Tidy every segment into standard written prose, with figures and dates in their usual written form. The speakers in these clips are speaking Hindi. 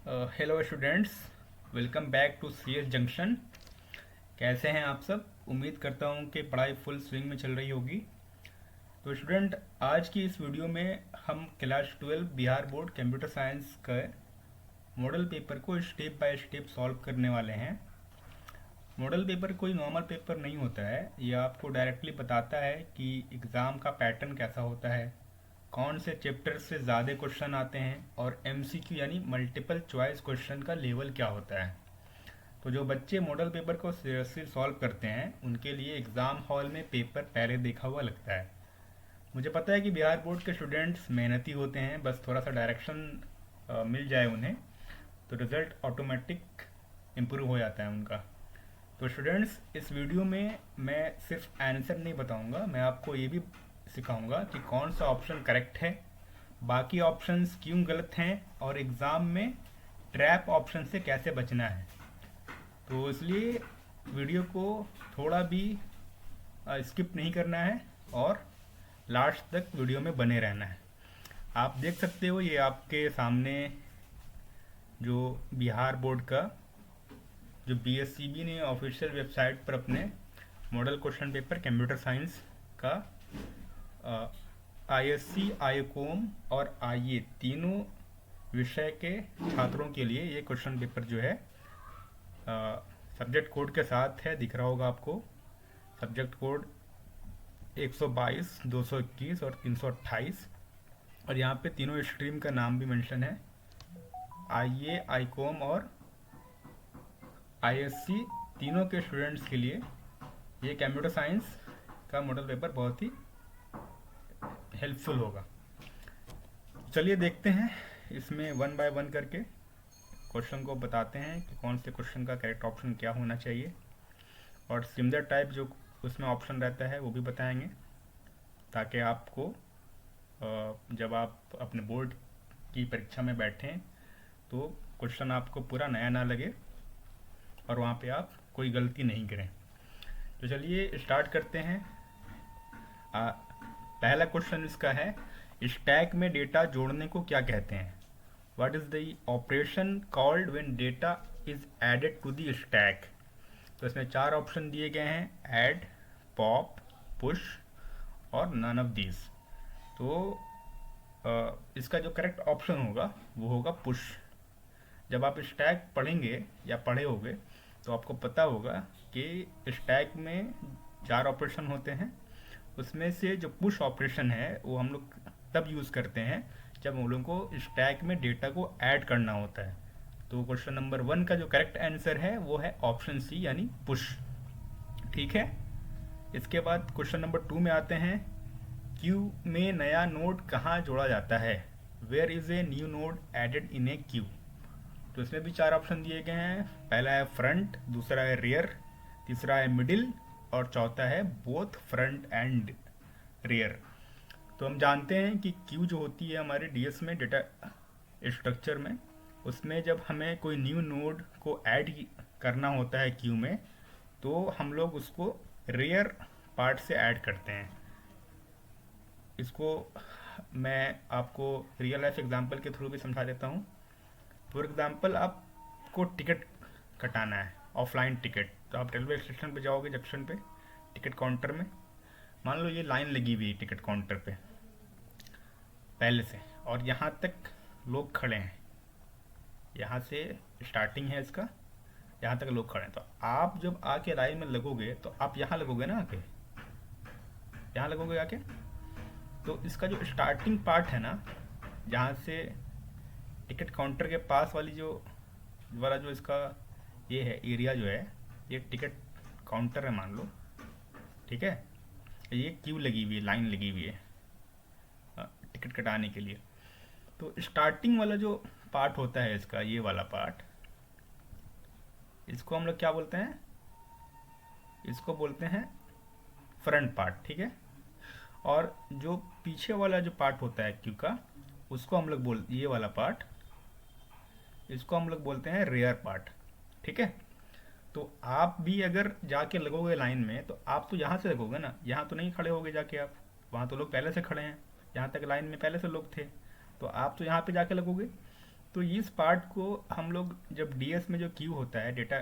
Hello students, welcome back to C S junction. कैसे हैं आप सब? उम्मीद करता हूं कि पढ़ाई फुल स्विंग में चल रही होगी। तो स्टूडेंट, आज की इस वीडियो में हम class 12 Bihar board computer science का मॉडल पेपर को स्टेप बाय स्टेप सॉल्व करने वाले हैं। मॉडल पेपर कोई नॉर्मल पेपर नहीं होता है, ये आपको डायरेक्टली बताता है कि एग्ज़ाम का पैटर्न कैसा होता है, कौन से चैप्टर से ज़्यादा क्वेश्चन आते हैं और एमसीक्यू यानी मल्टीपल चॉइस क्वेश्चन का लेवल क्या होता है। तो जो बच्चे मॉडल पेपर को सीरियसली सॉल्व करते हैं उनके लिए एग्ज़ाम हॉल में पेपर पहले देखा हुआ लगता है। मुझे पता है कि बिहार बोर्ड के स्टूडेंट्स मेहनती होते हैं, बस थोड़ा सा डायरेक्शन मिल जाए उन्हें तो रिज़ल्ट ऑटोमेटिक इम्प्रूव हो जाता है उनका। तो स्टूडेंट्स, इस वीडियो में मैं सिर्फ आंसर नहीं बताऊंगा, मैं आपको ये भी सिखाऊंगा कि कौन सा ऑप्शन करेक्ट है, बाकी ऑप्शंस क्यों गलत हैं और एग्ज़ाम में ट्रैप ऑप्शन से कैसे बचना है। तो इसलिए वीडियो को थोड़ा भी स्किप नहीं करना है और लास्ट तक वीडियो में बने रहना है। आप देख सकते हो ये आपके सामने जो बिहार बोर्ड का जो बीएससीबी ने ऑफिशियल वेबसाइट पर अपने model question paper computer science का आईएससी, आईकॉम और आईए तीनों विषय के छात्रों के लिए ये क्वेश्चन पेपर जो है सब्जेक्ट कोड के साथ है, दिख रहा होगा आपको। सब्जेक्ट कोड 122, 221 और 328, और यहाँ पे तीनों स्ट्रीम का नाम भी मेंशन है, आईए, आईकॉम और आईएससी। तीनों के स्टूडेंट्स के लिए ये कंप्यूटर साइंस का मॉडल पेपर बहुत ही हेल्पफुल होगा। चलिए देखते हैं, इसमें वन बाय वन करके क्वेश्चन को बताते हैं कि कौन से क्वेश्चन का करेक्ट ऑप्शन क्या होना चाहिए, और सिमिलर टाइप जो उसमें ऑप्शन रहता है वो भी बताएंगे, ताकि आपको जब आप अपने बोर्ड की परीक्षा में बैठें तो क्वेश्चन आपको पूरा नया ना लगे और वहाँ पे आप कोई गलती नहीं करें। तो चलिए स्टार्ट करते हैं। पहला क्वेश्चन इसका है, स्टैक में डेटा जोड़ने को क्या कहते हैं? What is the operation called when data is added to the stack? तो इसमें चार ऑप्शन दिए गए हैं, ऐड, पॉप, पुश और नन ऑफ दीज। तो इसका जो करेक्ट ऑप्शन होगा वो होगा पुश। जब आप स्टैक पढ़ेंगे या पढ़े होगे तो आपको पता होगा कि स्टैक में चार ऑपरेशन होते हैं, उसमें से जो पुश ऑपरेशन है वो हम लोग तब यूज़ करते हैं जब हम लोगों को स्टैक में डेटा को ऐड करना होता है। तो क्वेश्चन नंबर 1 का जो करेक्ट आंसर है वो है ऑप्शन सी यानी पुश। ठीक है, इसके बाद क्वेश्चन नंबर 2 में आते हैं, क्यू में नया नोड कहाँ जोड़ा जाता है? Where is a new node added in a queue? तो इसमें भी चार ऑप्शन दिए गए हैं, पहला है फ्रंट, दूसरा है रियर, तीसरा है मिडिल और चौथा है बोथ फ्रंट एंड रियर। तो हम जानते हैं कि क्यू जो होती है हमारे डीएस में डेटा स्ट्रक्चर में, उसमें जब हमें कोई न्यू नोड को ऐड करना होता है क्यू में तो हम लोग उसको रियर पार्ट से ऐड करते हैं। इसको मैं आपको रियल लाइफ एग्जांपल के थ्रू भी समझा देता हूँ। फॉर एग्जांपल, आपको टिकट कटाना है, ऑफलाइन टिकट। तो आप रेलवे स्टेशन पे जाओगे, जंक्शन पे टिकट काउंटर में, मान लो ये लाइन लगी हुई है टिकट काउंटर पे पहले से, और यहाँ तक लोग खड़े हैं, यहाँ से स्टार्टिंग है इसका, यहाँ तक लोग खड़े हैं। तो आप जब आके लाइन में लगोगे तो आप यहाँ लगोगे ना, आके यहाँ लगोगे आके। तो इसका जो स्टार्टिंग पार्ट है ना, जहाँ से टिकट काउंटर के पास वाली जो इसका ये है एरिया जो है, ये टिकट काउंटर है मान लो, ठीक है। ये क्यू लगी हुई है, लाइन लगी हुई है टिकट कटाने के लिए। तो स्टार्टिंग वाला जो पार्ट होता है इसका, ये वाला पार्ट, इसको हम लोग क्या बोलते हैं? इसको बोलते हैं फ्रंट पार्ट, ठीक है। और जो पीछे वाला जो पार्ट होता है क्यू का, उसको हम लोग ये वाला पार्ट, इसको हम लोग बोलते हैं रेयर पार्ट, ठीक है। तो आप भी अगर जाके लगोगे लाइन में तो आप तो यहाँ से लगोगे ना, यहाँ तो नहीं खड़े होगे जाके आप, वहाँ तो लोग पहले से खड़े हैं, यहाँ तक लाइन में पहले से लोग थे, तो आप तो यहाँ पे जाके लगोगे। तो इस पार्ट को हम लोग जब डीएस में जो क्यू होता है डेटा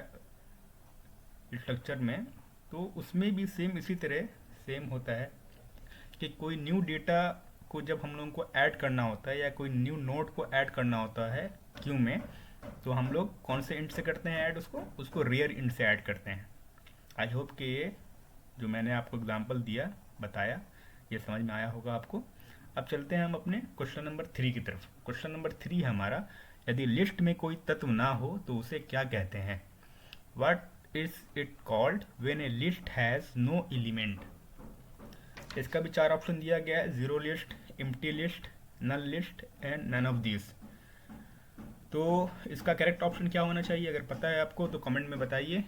स्ट्रक्चर में, तो उसमें भी सेम इसी तरह सेम होता है कि कोई न्यू डेटा को जब हम लोगों को ऐड करना होता है या कोई न्यू नोड को ऐड करना होता है क्यू में, तो हम लोग कौन से इंट से करते हैं ऐड, उसको रेयर इंट से ऐड करते हैं। आई होप कि ये जो मैंने आपको एग्जांपल दिया बताया ये समझ में आया होगा आपको। अब चलते हैं हम अपने क्वेश्चन नंबर 3 की तरफ। क्वेश्चन नंबर 3 है हमारा, यदि लिस्ट में कोई तत्व ना हो तो उसे क्या कहते हैं? What is it called when a list has no element? इसका भी 4 ऑप्शन दिया गया है, zero list, empty list, null list and none of this. तो इसका करेक्ट ऑप्शन क्या होना चाहिए? अगर पता है आपको तो कमेंट में बताइए।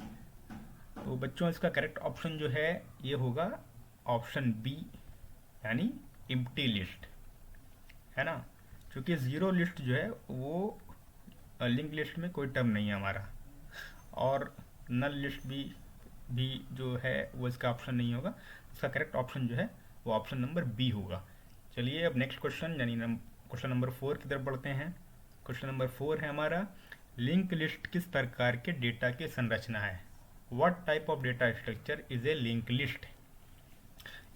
तो बच्चों इसका करेक्ट ऑप्शन जो है ये होगा ऑप्शन बी, यानी एम्प्टी लिस्ट, है ना। क्योंकि जीरो लिस्ट जो है वो लिंक लिस्ट में कोई टर्म नहीं है हमारा, और नल लिस्ट भी जो है वो इसका ऑप्शन नहीं होगा। इसका करेक्ट ऑप्शन जो है वो ऑप्शन नंबर बी होगा। चलिए अब नेक्स्ट क्वेश्चन यानी क्वेश्चन नंबर 4 की तरफ बढ़ते हैं। क्वेश्चन नंबर 4 है हमारा, लिंक लिस्ट किस प्रकार के डेटा की संरचना है? What type of data structure is a link list?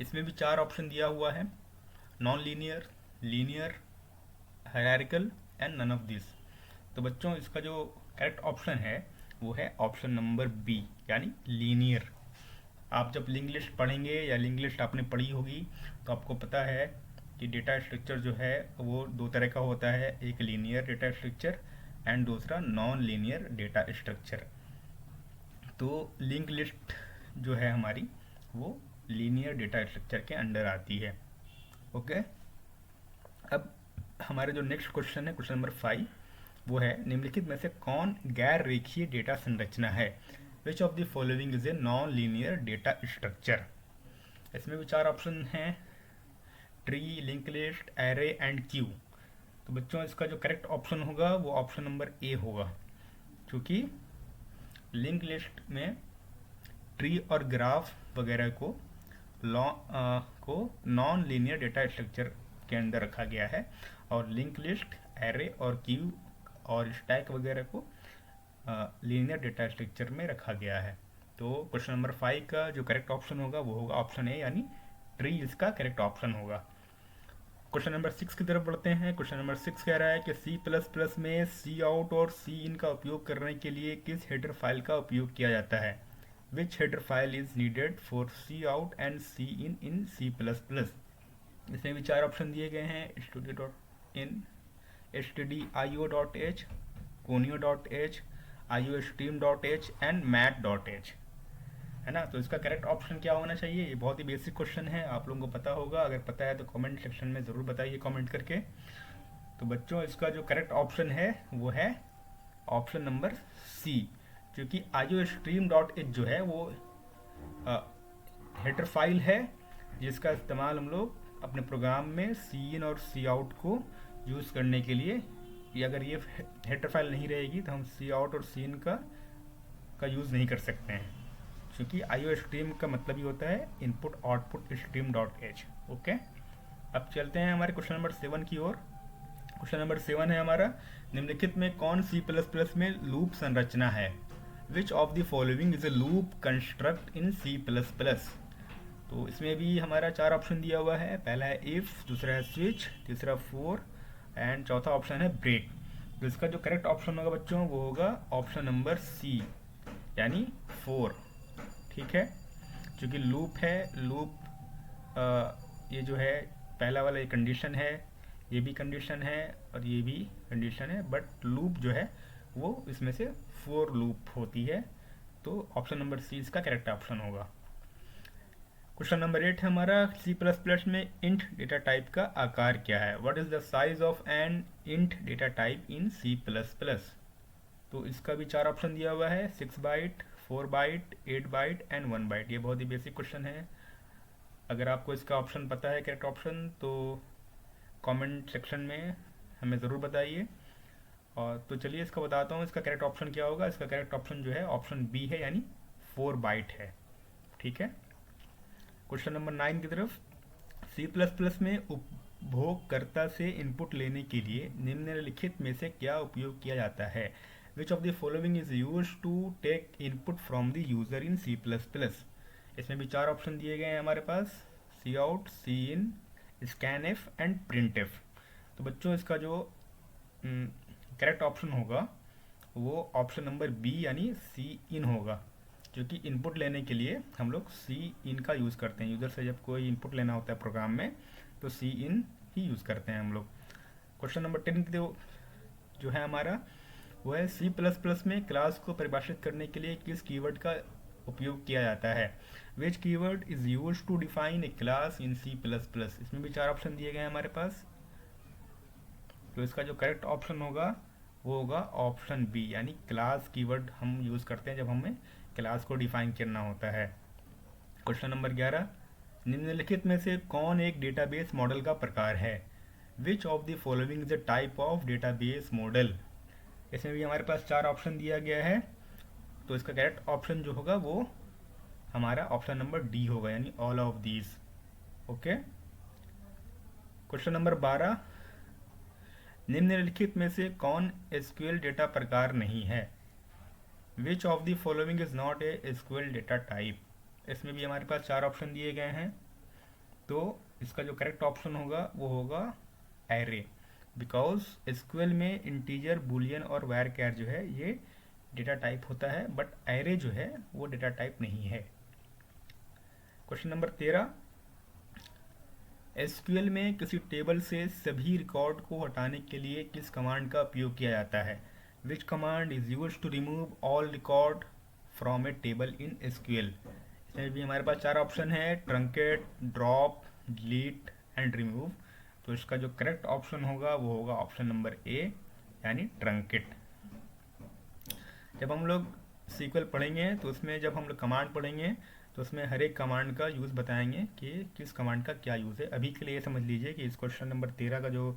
इसमें भी 4 ऑप्शन दिया हुआ है, non linear, linear, hierarchical and none of this. तो बच्चों इसका जो करेक्ट ऑप्शन है वो है ऑप्शन नंबर बी, यानी लीनियर। आप जब लिंक लिस्ट पढ़ेंगे या लिंक लिस्ट आपने पढ़ी होगी तो आपको पता है कि डेटा स्ट्रक्चर जो है वो 2 तरह का होता है, एक लीनियर डेटा स्ट्रक्चर एंड दूसरा नॉन लीनियर डेटा स्ट्रक्चर। तो लिंक लिस्ट जो है हमारी वो लीनियर डेटा स्ट्रक्चर के अंडर आती है। ओके, अब हमारे जो नेक्स्ट क्वेश्चन है क्वेश्चन नंबर 5, वो है निम्नलिखित में से कौन गैर रेखीय डेटा संरचना है? Which of the following is a non linear data structure? इसमें भी 4 ऑप्शन हैं, tree, link list, array and Q. तो बच्चों इसका जो करेक्ट ऑप्शन होगा वो ऑप्शन नंबर ए होगा, क्योंकि लिंक लिस्ट में ट्री और ग्राफ वगैरह को नॉन लीनियर डेटा स्ट्रक्चर के अंदर रखा गया है, और लिंक लिस्ट, एरे और क्यू और स्टैक वगैरह को लीनियर डेटा स्ट्रक्चर में रखा गया है। तो क्वेश्चन नंबर 5 का जो करेक्ट ऑप्शन होगा वो होगा ऑप्शन ए, यानी ट्री इसका करेक्ट ऑप्शन होगा। क्वेश्चन नंबर 6 की तरफ बढ़ते हैं। क्वेश्चन नंबर 6 कह रहा है कि C++ में सी आउट और सी इन का उपयोग करने के लिए किस हेडर फाइल का उपयोग किया जाता है? Which header file is needed for C out and C in C++? इसमें भी 4 ऑप्शन दिए गए हैं, studio.in, stdio.h, conio.h, iostream.h and mat.h, है ना। तो इसका करेक्ट ऑप्शन क्या होना चाहिए? ये बहुत ही बेसिक क्वेश्चन है, आप लोगों को पता होगा। अगर पता है तो कमेंट सेक्शन में ज़रूर बताइए कमेंट करके। तो बच्चों इसका जो करेक्ट ऑप्शन है वो है ऑप्शन नंबर सी, क्योंकि iostream.h जो है वो हेडर फाइल है जिसका इस्तेमाल हम लोग अपने प्रोग्राम में सी इन और सी आउट को यूज़ करने के लिए, अगर ये हेडर फाइल नहीं रहेगी तो हम सी आउट और सी इन का यूज़ नहीं कर सकते हैं, क्योंकि आईओ स्ट्रीम का मतलब ही होता है input output stream dot H. Okay, अब चलते हैं हमारे क्वेश्चन नंबर 7 की ओर। क्वेश्चन नंबर 7 है हमारा, निम्नलिखित में कौन C++ में लूप संरचना है? Which of the following is A loop construct in C++? तो इसमें भी हमारा 4 ऑप्शन दिया हुआ है, पहला है इफ, दूसरा है स्विच, तीसरा फॉर एंड चौथा ऑप्शन है ब्रेक। तो इसका जो करेक्ट ऑप्शन होगा बच्चों वो होगा ऑप्शन नंबर सी, यानी 4। ठीक है, क्योंकि लूप है, लूप ये जो है पहला वाला ये कंडीशन है, ये भी कंडीशन है और ये भी कंडीशन है, बट लूप जो है वो इसमें से 4 लूप होती है। तो ऑप्शन नंबर सी इसका करेक्ट ऑप्शन होगा। क्वेश्चन नंबर 8 है हमारा, C++ में इंट डेटा टाइप का आकार क्या है? What is the size of an int data type in C++? तो इसका भी 4 ऑप्शन दिया हुआ है, 6 byte, 4 byte, 8 byte and 1 byte. ये बहुत ही बेसिक क्वेश्चन है, अगर आपको इसका ऑप्शन पता है करेक्ट ऑप्शन तो कमेंट सेक्शन में हमें ज़रूर बताइए। और तो चलिए इसका बताता हूँ इसका करेक्ट ऑप्शन क्या होगा। इसका करेक्ट ऑप्शन जो है ऑप्शन बी है, यानी 4 बाइट है। ठीक है, क्वेश्चन नंबर 9 की तरफ, C++ में उपभोगकर्ता से इनपुट लेने के लिए निम्नलिखित में से क्या उपयोग किया जाता है? Which of the following is use to take input from the user in C plus plus? इसमें भी चार ऑप्शन दिए गए हैं हमारे पास, C out, C in, scan f and print f. तो बच्चों इसका जो करेक्ट ऑप्शन होगा वो ऑप्शन नंबर बी यानी सी इन होगा, क्योंकि इनपुट लेने के लिए हम लोग सी इन का यूज़ करते हैं। यूज़र से जब कोई इनपुट लेना होता है प्रोग्राम में तो सी इन ही यूज़ करते हैं हम लोग। क्वेश्चन नंबर 10 जो है हमारा वो है सी प्लस प्लस में क्लास को परिभाषित करने के लिए किस कीवर्ड का उपयोग किया जाता है? Which keyword is use to define a class in C plus plus? इसमें भी चार ऑप्शन दिए गए हैं हमारे पास। तो इसका जो करेक्ट ऑप्शन होगा वो होगा ऑप्शन बी यानी क्लास कीवर्ड हम यूज़ करते हैं जब हमें क्लास को डिफाइन करना होता है। क्वेश्चन नंबर 11, निम्नलिखित में से कौन एक डेटाबेस मॉडल का प्रकार है? Which of the following is a type of database model? इसमें भी हमारे पास चार ऑप्शन दिया गया है, तो इसका करेक्ट ऑप्शन जो होगा वो हमारा ऑप्शन नंबर डी होगा यानी all of these. Okay. Question number 12, निम्नलिखित में से कौन एसक्यूएल डेटा प्रकार नहीं है? Which of the following is not a SQL data type? इसमें भी हमारे पास चार ऑप्शन दिए गए हैं, तो इसका जो करेक्ट ऑप्शन होगा वो होगा एरे, बिकॉज एसक्यूएल में इंटीजर, बुलियन और वायर कैर जो है ये डेटा टाइप होता है, बट एरे जो है वो डेटा टाइप नहीं है। क्वेश्चन नंबर 13, एसक्यूएल में किसी टेबल से सभी रिकॉर्ड को हटाने के लिए किस कमांड का उपयोग किया जाता है? Which command is use to remove all record from a table in SQL? इसमें भी हमारे पास चार ऑप्शन है, truncate, drop, delete and remove. तो इसका जो करेक्ट ऑप्शन होगा वो होगा ऑप्शन नंबर ए यानी ट्रंकेट। जब हम लोग सीक्वल पढ़ेंगे तो उसमें जब हम लोग कमांड पढ़ेंगे तो उसमें हर एक कमांड का यूज़ बताएंगे कि किस कमांड का क्या यूज़ है। अभी के लिए समझ लीजिए कि इस क्वेश्चन नंबर 13 का जो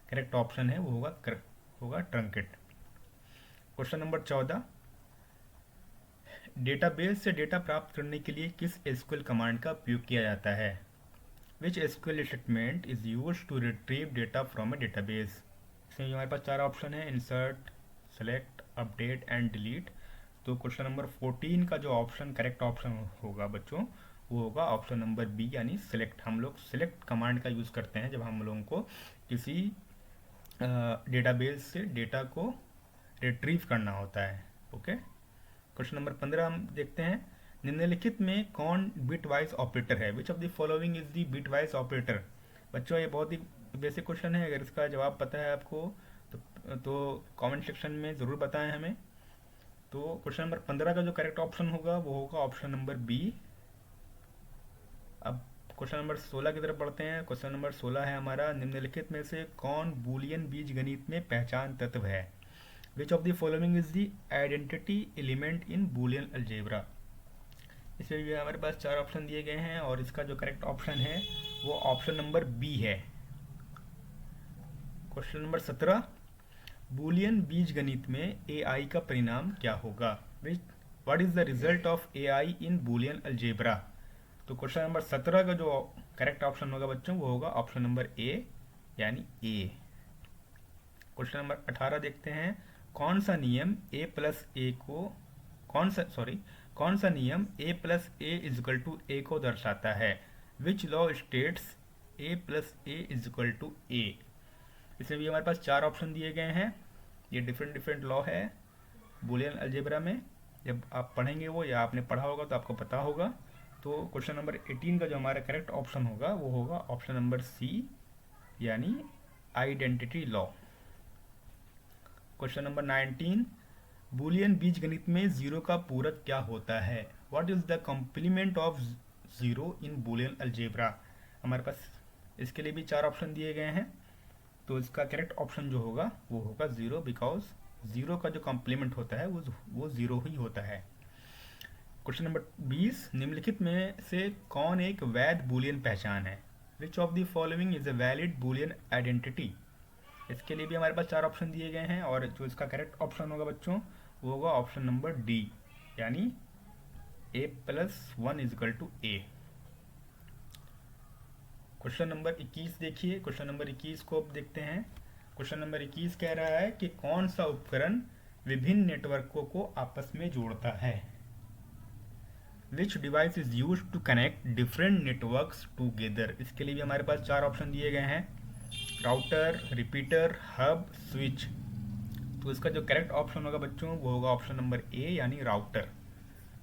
करेक्ट ऑप्शन है वो होगा ट्रंकेट। क्वेश्चन नंबर 14, डेटाबेस से डेटा प्राप्त करने के लिए किस एसक्यूएल कमांड का उपयोग किया जाता है? Which SQL statement is use to retrieve data from a database? इसमें हमारे पास चार ऑप्शन है, insert, select, update and delete. तो क्वेश्चन नंबर 14 का जो ऑप्शन करेक्ट ऑप्शन होगा बच्चों वो होगा ऑप्शन नंबर बी यानी सिलेक्ट। हम लोग सिलेक्ट कमांड का यूज़ करते हैं जब हम लोगों को किसी डेटाबेस से डेटा को रिट्रीव करना होता है। ओके। क्वेश्चन नंबर 15 हम देखते हैं, निम्नलिखित में कौन बिट वाइज ऑपरेटर है? Which of the following is the bit wise operator? बच्चों ये बहुत ही बेसिक क्वेश्चन है, अगर इसका जवाब पता है आपको तो कमेंट सेक्शन में ज़रूर बताएं हमें। तो क्वेश्चन नंबर 15 का जो करेक्ट ऑप्शन होगा वो होगा ऑप्शन नंबर बी। अब क्वेश्चन नंबर 16 की तरफ बढ़ते हैं। क्वेश्चन नंबर 16 है हमारा, निम्नलिखित में से कौन बूलियन बीजगणित में पहचान तत्व है? Which of the following is the identity element in Boolean algebra? इसमें भी हमारे पास चार ऑप्शन दिए गए हैं और इसका जो करेक्ट ऑप्शन है वो ऑप्शन नंबर बी है। क्वेश्चन नंबर 17, बूलियन बीजगणित में AI का परिणाम क्या होगा? What is the result of AI in Boolean algebra? तो क्वेश्चन नंबर 17 का जो करेक्ट ऑप्शन होगा बच्चों वो होगा ऑप्शन नंबर ए यानी ए। क्वेश्चन नंबर 18 देखते हैं, कौन सा नियम a प्लस ए को कौन सा नियम a plus a is equal to a को दर्शाता है? Which law states a plus a is equal to a? इसमें भी हमारे पास चार ऑप्शन दिए गए हैं। ये डिफरेंट लॉ है बूलियन अलजेब्रा में, जब आप पढ़ेंगे वो या आपने पढ़ा होगा तो आपको पता होगा। तो क्वेश्चन नंबर 18 का जो हमारा करेक्ट ऑप्शन होगा वो होगा ऑप्शन नंबर सी यानी identity law. Question number 19, Boolean बीजगणित में जीरो का पूरक क्या होता है? What is the complement of zero in Boolean algebra? हमारे पास इसके लिए भी चार ऑप्शन दिए गए हैं, तो इसका करेक्ट ऑप्शन जो होगा वो होगा जीरो, बिकॉज जीरो का जो कॉम्प्लीमेंट होता है वो जीरो ही होता है। क्वेश्चन नंबर 20, निम्नलिखित में से कौन एक वैध बूलियन पहचान है? Which of the following is a valid Boolean identity? इसके लिए भी हमारे पास चार ऑप्शन दिए गए हैं और जो इसका करेक्ट ऑप्शन होगा बच्चों वो होगा ऑप्शन नंबर डी यानी a+1 is equal to A. Question number 21 देखिए, क्वेश्चन नंबर 21 को अब देखते हैं। क्वेश्चन नंबर 21 कह रहा है कि कौन सा उपकरण विभिन्न नेटवर्कों को आपस में जोड़ता है। Which device is use to connect different networks together. इसके लिए भी हमारे पास चार ऑप्शन दिए गए हैं, राउटर, रिपीटर, हब, स्विच। तो इसका जो करेक्ट ऑप्शन होगा बच्चों वो होगा ऑप्शन नंबर ए यानी राउटर।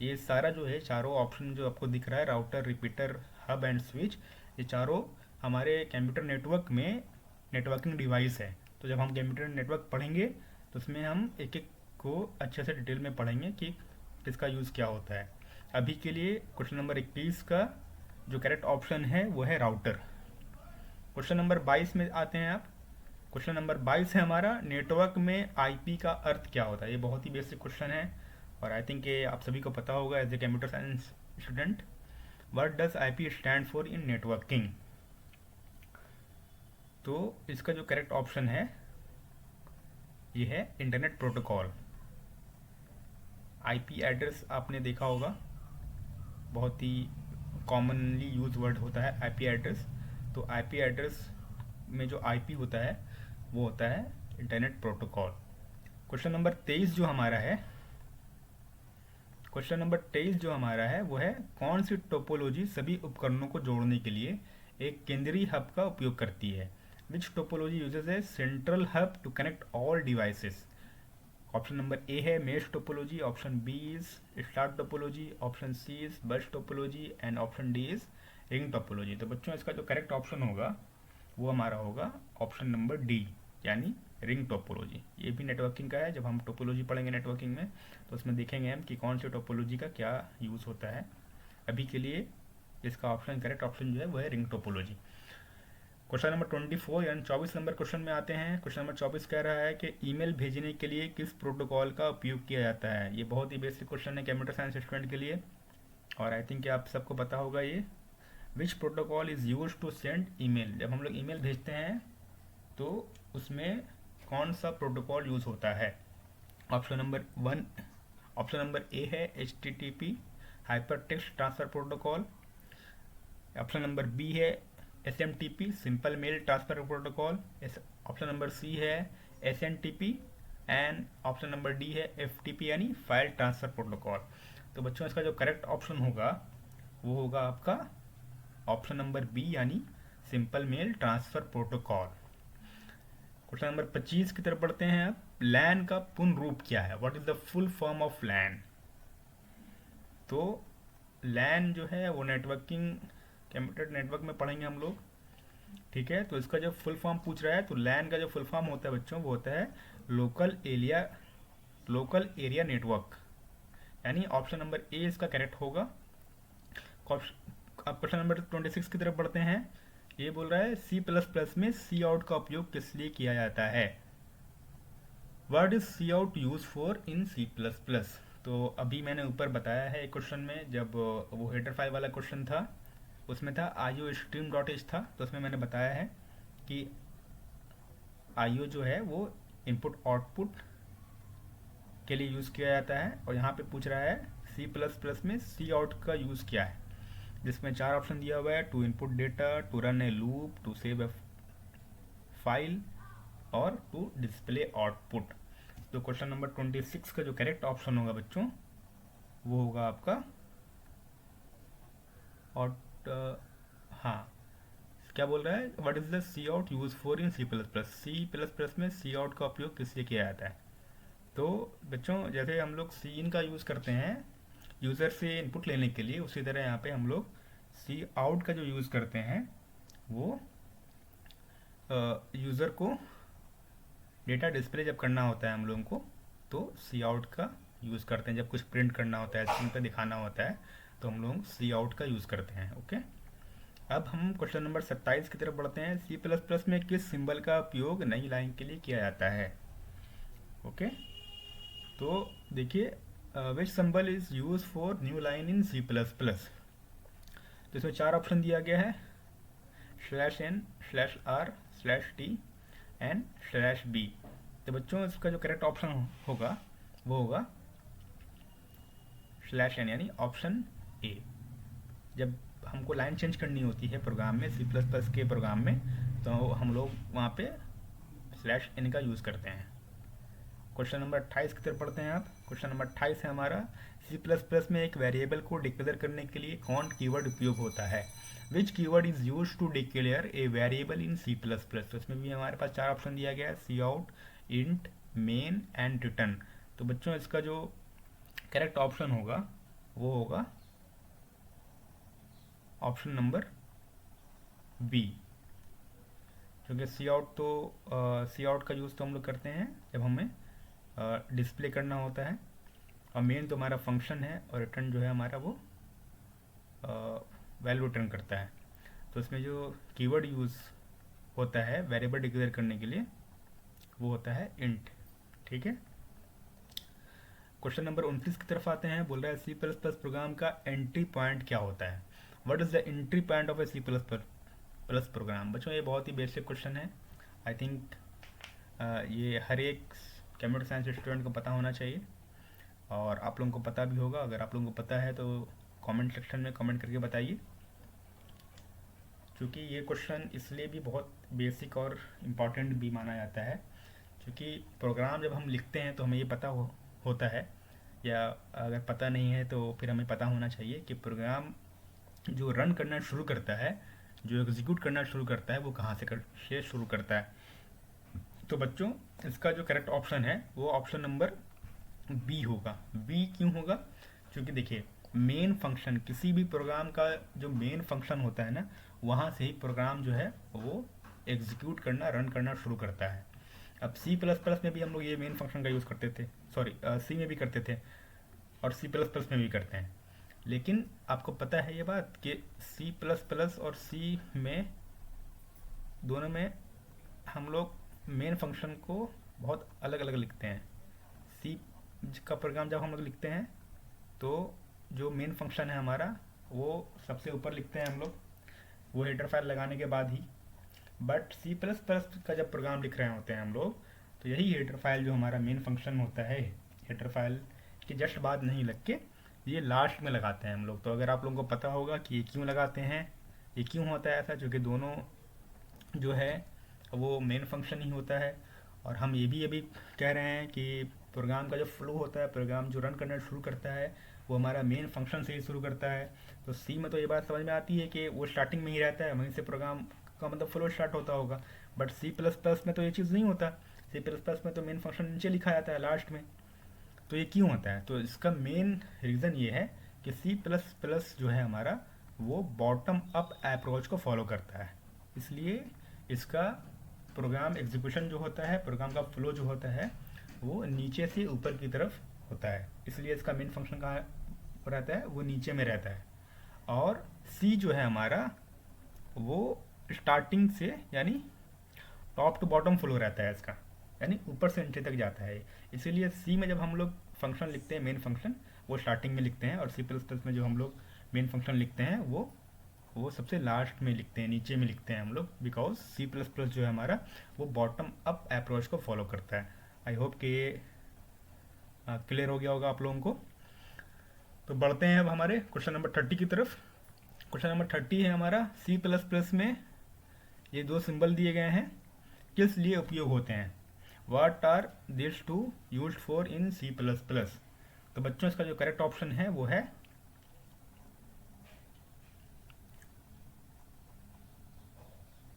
ये सारा जो है चारों ऑप्शन जो आपको दिख रहा है, router, repeater, hub and switch, ये चारों हमारे कंप्यूटर नेटवर्क में नेटवर्किंग डिवाइस है। तो जब हम कंप्यूटर नेटवर्क पढ़ेंगे तो उसमें हम एक एक को अच्छे से डिटेल में पढ़ेंगे कि इसका यूज़ क्या होता है। अभी के लिए क्वेश्चन नंबर 21 का जो करेक्ट ऑप्शन है वो है राउटर। क्वेश्चन नंबर 22 में आते हैं आप। क्वेश्चन नंबर 22 है हमारा, नेटवर्क में आईपी का अर्थ क्या होता है। ये बहुत ही बेसिक क्वेश्चन है और आई थिंक ये आप सभी को पता होगा as a computer science student. What does IP stand for in networking. तो इसका जो करेक्ट ऑप्शन है ये है इंटरनेट प्रोटोकॉल। आईपी एड्रेस आपने देखा होगा, बहुत ही कॉमनली यूज वर्ड होता है आईपी एड्रेस। तो आईपी एड्रेस में जो आईपी होता है वो होता है इंटरनेट प्रोटोकॉल। क्वेश्चन नंबर 23 जो हमारा है, क्वेश्चन नंबर 23 जो हमारा है वो है, कौन सी टोपोलॉजी सभी उपकरणों को जोड़ने के लिए एक केंद्रीय हब का उपयोग करती है। Which topology uses a central hub to connect all devices. Option number A है mesh topology, option B is star topology, option C is bus topology and option D is ring topology. तो बच्चों इसका जो करेक्ट ऑप्शन होगा वो हमारा होगा ऑप्शन नंबर डी यानी रिंग टोपोलॉजी। ये भी नेटवर्किंग का है, जब हम टोपोलॉजी पढ़ेंगे नेटवर्किंग में तो उसमें देखेंगे हम कि कौन सी टोपोलॉजी का क्या यूज़ होता है। अभी के लिए इसका ऑप्शन करेक्ट ऑप्शन जो है वो है रिंग टोपोलॉजी। क्वेश्चन नंबर 24 यानी 24 नंबर क्वेश्चन में आते हैं। क्वेश्चन नंबर 24 कह रहा है कि ईमेल भेजने के लिए किस प्रोटोकॉल का उपयोग किया जाता है। ये बहुत ही बेसिक क्वेश्चन है कंप्यूटर साइंस स्टूडेंट के लिए और आई थिंक आप सबको पता होगा ये। Which protocol is use to send email. जब हम लोग ईमेल भेजते हैं तो उसमें कौन सा प्रोटोकॉल यूज़ होता है। Option number 1, option number A है HTTP hyper text transfer protocol, option number B है SMTP simple mail transfer protocol, option number C है SNTP and option number D है FTP यानी फाइल ट्रांसफ़र प्रोटोकॉल। तो बच्चों इसका जो करेक्ट ऑप्शन होगा वो होगा आपका ऑप्शन नंबर बी यानी simple mail transfer protocol. Question number 25 की तरफ बढ़ते हैं अब। लैन का पूर्ण रूप क्या है, what is the full form of LAN. तो लैन जो है वो नेटवर्किंग कंप्यूटर नेटवर्क में पढ़ेंगे हम लोग, ठीक है। तो इसका जो फुल फॉर्म पूछ रहा है तो लैन का जो फुल फॉर्म होता है बच्चों वो होता है लोकल एरिया नेटवर्क यानी ऑप्शन नंबर ए इसका करेक्ट होगा। अब क्वेश्चन नंबर 26 की तरफ बढ़ते हैं। ये बोल रहा है C++ में सी आउट का उपयोग किस लिए किया जाता है। Word is cout use for in C++। तो अभी मैंने ऊपर बताया है क्वेश्चन में, जब वो हेडर फाइल वाला क्वेश्चन था उसमें था iostream.h था, तो उसमें मैंने बताया है कि IO जो है वो इनपुट आउटपुट के लिए यूज़ किया जाता है और यहाँ पे पूछ रहा है C++ में सी आउट का यूज़ क्या है, जिसमें चार ऑप्शन दिया हुआ है, to input data, to run a loop, to save a file और टू डिस्प्ले आउटपुट। तो क्वेश्चन नंबर 26 का जो करेक्ट ऑप्शन होगा बच्चों वो होगा आपका और हाँ क्या बोल रहा है, what is the cout use for in C++। में सी आउट का उपयोग किस लिए किया जाता है। तो बच्चों जैसे हम लोग सी इन का यूज़ करते हैं यूज़र से इनपुट लेने के लिए, उसी तरह यहाँ पे हम लोग सी आउट का जो यूज़ करते हैं वो यूज़र को डेटा डिस्प्ले जब करना होता है हम लोगों को तो सी आउट का यूज़ करते हैं। जब कुछ प्रिंट करना होता है, स्क्रीन पे दिखाना होता है तो हम लोग सी आउट का यूज़ करते हैं। ओके, अब हम क्वेश्चन नंबर 27 की तरफ बढ़ते हैं। C++ में किस सिंबल का उपयोग नई लाइन के लिए किया जाता है। ओके, तो देखिए विच symbol is use for new line in C++। तो इसमें चार ऑप्शन दिया गया है, /n/r/t एंड /b। तो बच्चों इसका जो करेक्ट ऑप्शन होगा वो होगा /n यानी ऑप्शन ए। जब हमको लाइन चेंज करनी होती है प्रोग्राम में, सी प्लस प्लस के प्रोग्राम में, तो हम लोग वहाँ पे /n का यूज़ करते हैं। क्वेश्चन नंबर 28 की तरफ पढ़ते हैं आप। क्वेश्चन नंबर 28 है हमारा, सी प्लस प्लस में एक वेरिएबल को डिक्लेयर करने के लिए कौन कीवर्ड उपयोग होता है? Which keyword is use to declare a variable in C plus plus? तो इसमें भी हमारे पास 4 ऑप्शन दिया गया है, C out, int, main and return. तो बच्चों इसका जो करेक्ट ऑप्शन होगा वो होगा ऑप्शन नंबर बी, क्योंकि सी आउट तो सी आउट का यूज़ तो हम लोग करते हैं जब हमें डिस्प्ले करना होता है, और मेन तो हमारा फंक्शन है, और रिटर्न जो है हमारा वो वैल्यू रिटर्न करता है। तो इसमें जो कीवर्ड यूज़ होता है वेरिएबल डिक्लेयर करने के लिए वो होता है इंट। ठीक है, क्वेश्चन नंबर 29 की तरफ आते हैं। बोल रहा है सी प्लस प्लस प्रोग्राम का एंट्री पॉइंट क्या होता है? What is the entry point of a C plus plus program? बच्चों ये बहुत ही बेसिक क्वेश्चन है। आई थिंक ये हर एक कंप्यूटर साइंस स्टूडेंट को पता होना चाहिए, और आप लोगों को पता भी होगा। अगर आप लोगों को पता है तो कमेंट सेक्शन में कमेंट करके बताइए, क्योंकि ये क्वेश्चन इसलिए भी बहुत बेसिक और इम्पॉर्टेंट भी माना जाता है, क्योंकि प्रोग्राम जब हम लिखते हैं तो हमें ये पता होता है, या अगर पता नहीं है तो फिर हमें पता होना चाहिए कि प्रोग्राम जो रन करना शुरू करता है, जो एग्जीक्यूट करना शुरू करता है, वो कहाँ से शुरू करता है। तो बच्चों इसका जो करेक्ट ऑप्शन है वो ऑप्शन नंबर बी होगा। बी क्यों होगा? क्योंकि देखिए मेन फंक्शन, किसी भी प्रोग्राम का जो मेन फंक्शन होता है ना, वहाँ से ही प्रोग्राम जो है वो एग्जीक्यूट करना, रन करना शुरू करता है। अब सी प्लस प्लस में भी हम लोग ये मेन फंक्शन का यूज़ करते थे, सॉरी सी में भी करते थे और सी प्लस प्लस में भी करते हैं। लेकिन आपको पता है ये बात कि सी प्लस प्लस और सी में दोनों में हम लोग मेन फंक्शन को बहुत अलग अलग लिखते हैं। सी का प्रोग्राम जब हम लोग लिखते हैं तो जो मेन फंक्शन है हमारा वो सबसे ऊपर लिखते हैं हम लोग, वो हेडर फाइल लगाने के बाद ही। बट सी प्लस प्लस का जब प्रोग्राम लिख रहे होते हैं हम लोग, तो यही हेडर फाइल जो हमारा मेन फंक्शन होता है, हेडर फाइल के जस्ट बाद नहीं लग के ये लास्ट में लगाते हैं हम लोग। तो अगर आप लोगों को पता होगा कि ये क्यों लगाते हैं, ये क्यों होता है ऐसा, क्योंकि दोनों जो है वो मेन फंक्शन ही होता है। और हम ये भी अभी कह रहे हैं कि प्रोग्राम का जो फ्लो होता है, प्रोग्राम जो रन करना शुरू करता है, वो हमारा मेन फंक्शन से ही शुरू करता है। तो सी में तो ये बात समझ में आती है कि वो स्टार्टिंग में ही रहता है, वहीं से प्रोग्राम का मतलब फ्लो स्टार्ट होता होगा। बट सी प्लस प्लस में तो ये चीज़ नहीं होता। सी प्लस प्लस में तो मेन फंक्शन नीचे लिखा जाता है लास्ट में। तो ये क्यों होता है? तो इसका मेन रीज़न ये है कि सी प्लस प्लस जो है हमारा वो बॉटम अप अप्रोच को फॉलो करता है, इसलिए इसका प्रोग्राम एग्जीक्यूशन जो होता है, प्रोग्राम का फ्लो जो होता है, वो नीचे से ऊपर की तरफ होता है। इसलिए इसका मेन फंक्शन कहाँ रहता है? वो नीचे में रहता है। और सी जो है हमारा वो स्टार्टिंग से यानी टॉप टू बॉटम फ्लो रहता है इसका, यानी ऊपर से नीचे तक जाता है। इसीलिए सी में जब हम लोग फंक्शन लिखते हैं, मेन फंक्शन, वो स्टार्टिंग में लिखते हैं, और सी प्लस प्लस में जो हम लोग मेन फंक्शन लिखते हैं वो सबसे लास्ट में लिखते हैं, नीचे में लिखते हैं हम लोग, बिकॉज सी प्लस प्लस जो है हमारा वो बॉटम अप अप्रोच को फॉलो करता है। आई होप कि ये क्लियर हो गया होगा आप लोगों को। तो बढ़ते हैं अब हमारे क्वेश्चन नंबर 30 की तरफ। क्वेश्चन नंबर 30 है हमारा, सी प्लस प्लस में ये दो सिंबल दिए गए हैं, किस लिए उपयोग होते हैं? What are these two used for in C++? तो बच्चों इसका जो करेक्ट ऑप्शन है वो है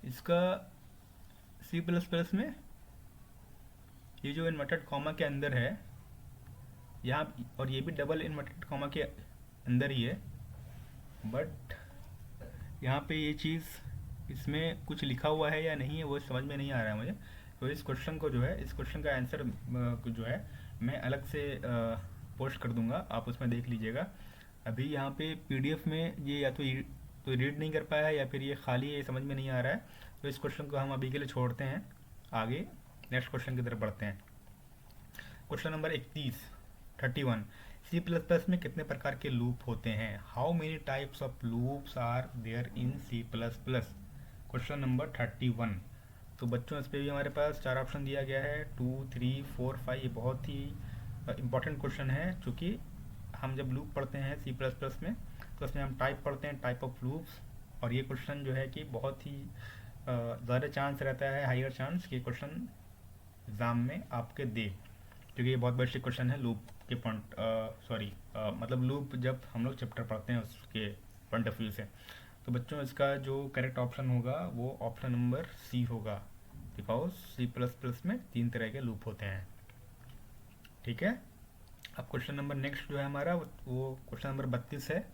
इसका C++ में ये जो इन्वर्टेड कॉमा के अंदर है यहाँ, और ये भी डबल इन्वर्टेड कॉमा के अंदर ही है, बट यहाँ पे ये चीज़ इसमें कुछ लिखा हुआ है या नहीं है वो समझ में नहीं आ रहा है मुझे। तो इस क्वेश्चन को जो है, इस क्वेश्चन का आंसर जो है मैं अलग से पोस्ट कर दूंगा, आप उसमें देख लीजिएगा। अभी यहाँ पे पीडीएफ में ये या तो रीड नहीं कर पाया है या फिर ये खाली है, समझ में नहीं आ रहा है। तो इस क्वेश्चन को हम अभी के लिए छोड़ते हैं, आगे नेक्स्ट क्वेश्चन की तरफ बढ़ते हैं। Question number 31 C plus plus में कितने प्रकार के लूप होते हैं? How many types of loops are there in C plus plus? Question number 31। तो बच्चों इस पर भी हमारे पास 4 ऑप्शन दिया गया है, 2, 3, 4, 5। ये बहुत ही इंपॉर्टेंट क्वेश्चन है, क्योंकि हम जब लूप पढ़ते हैं सी प्लस प्लस में तो उसमें हम टाइप पढ़ते हैं, टाइप ऑफ लूप्स। और ये क्वेश्चन जो है कि बहुत ही ज़्यादा चांस रहता है, हायर चांस कि क्वेश्चन एग्ज़ाम में आपके दे, क्योंकि ये बहुत बेसिक क्वेश्चन है लूप के पॉइंट मतलब लूप जब हम लोग चैप्टर पढ़ते हैं उसके पॉइंट ऑफ व्यू से। तो बच्चों इसका जो करेक्ट ऑप्शन होगा वो ऑप्शन नंबर सी होगा, बिकॉज सी प्लस प्लस में 3 तरह के लूप होते हैं। ठीक है, अब क्वेश्चन नंबर नेक्स्ट जो है हमारा वो क्वेश्चन नंबर 32 है।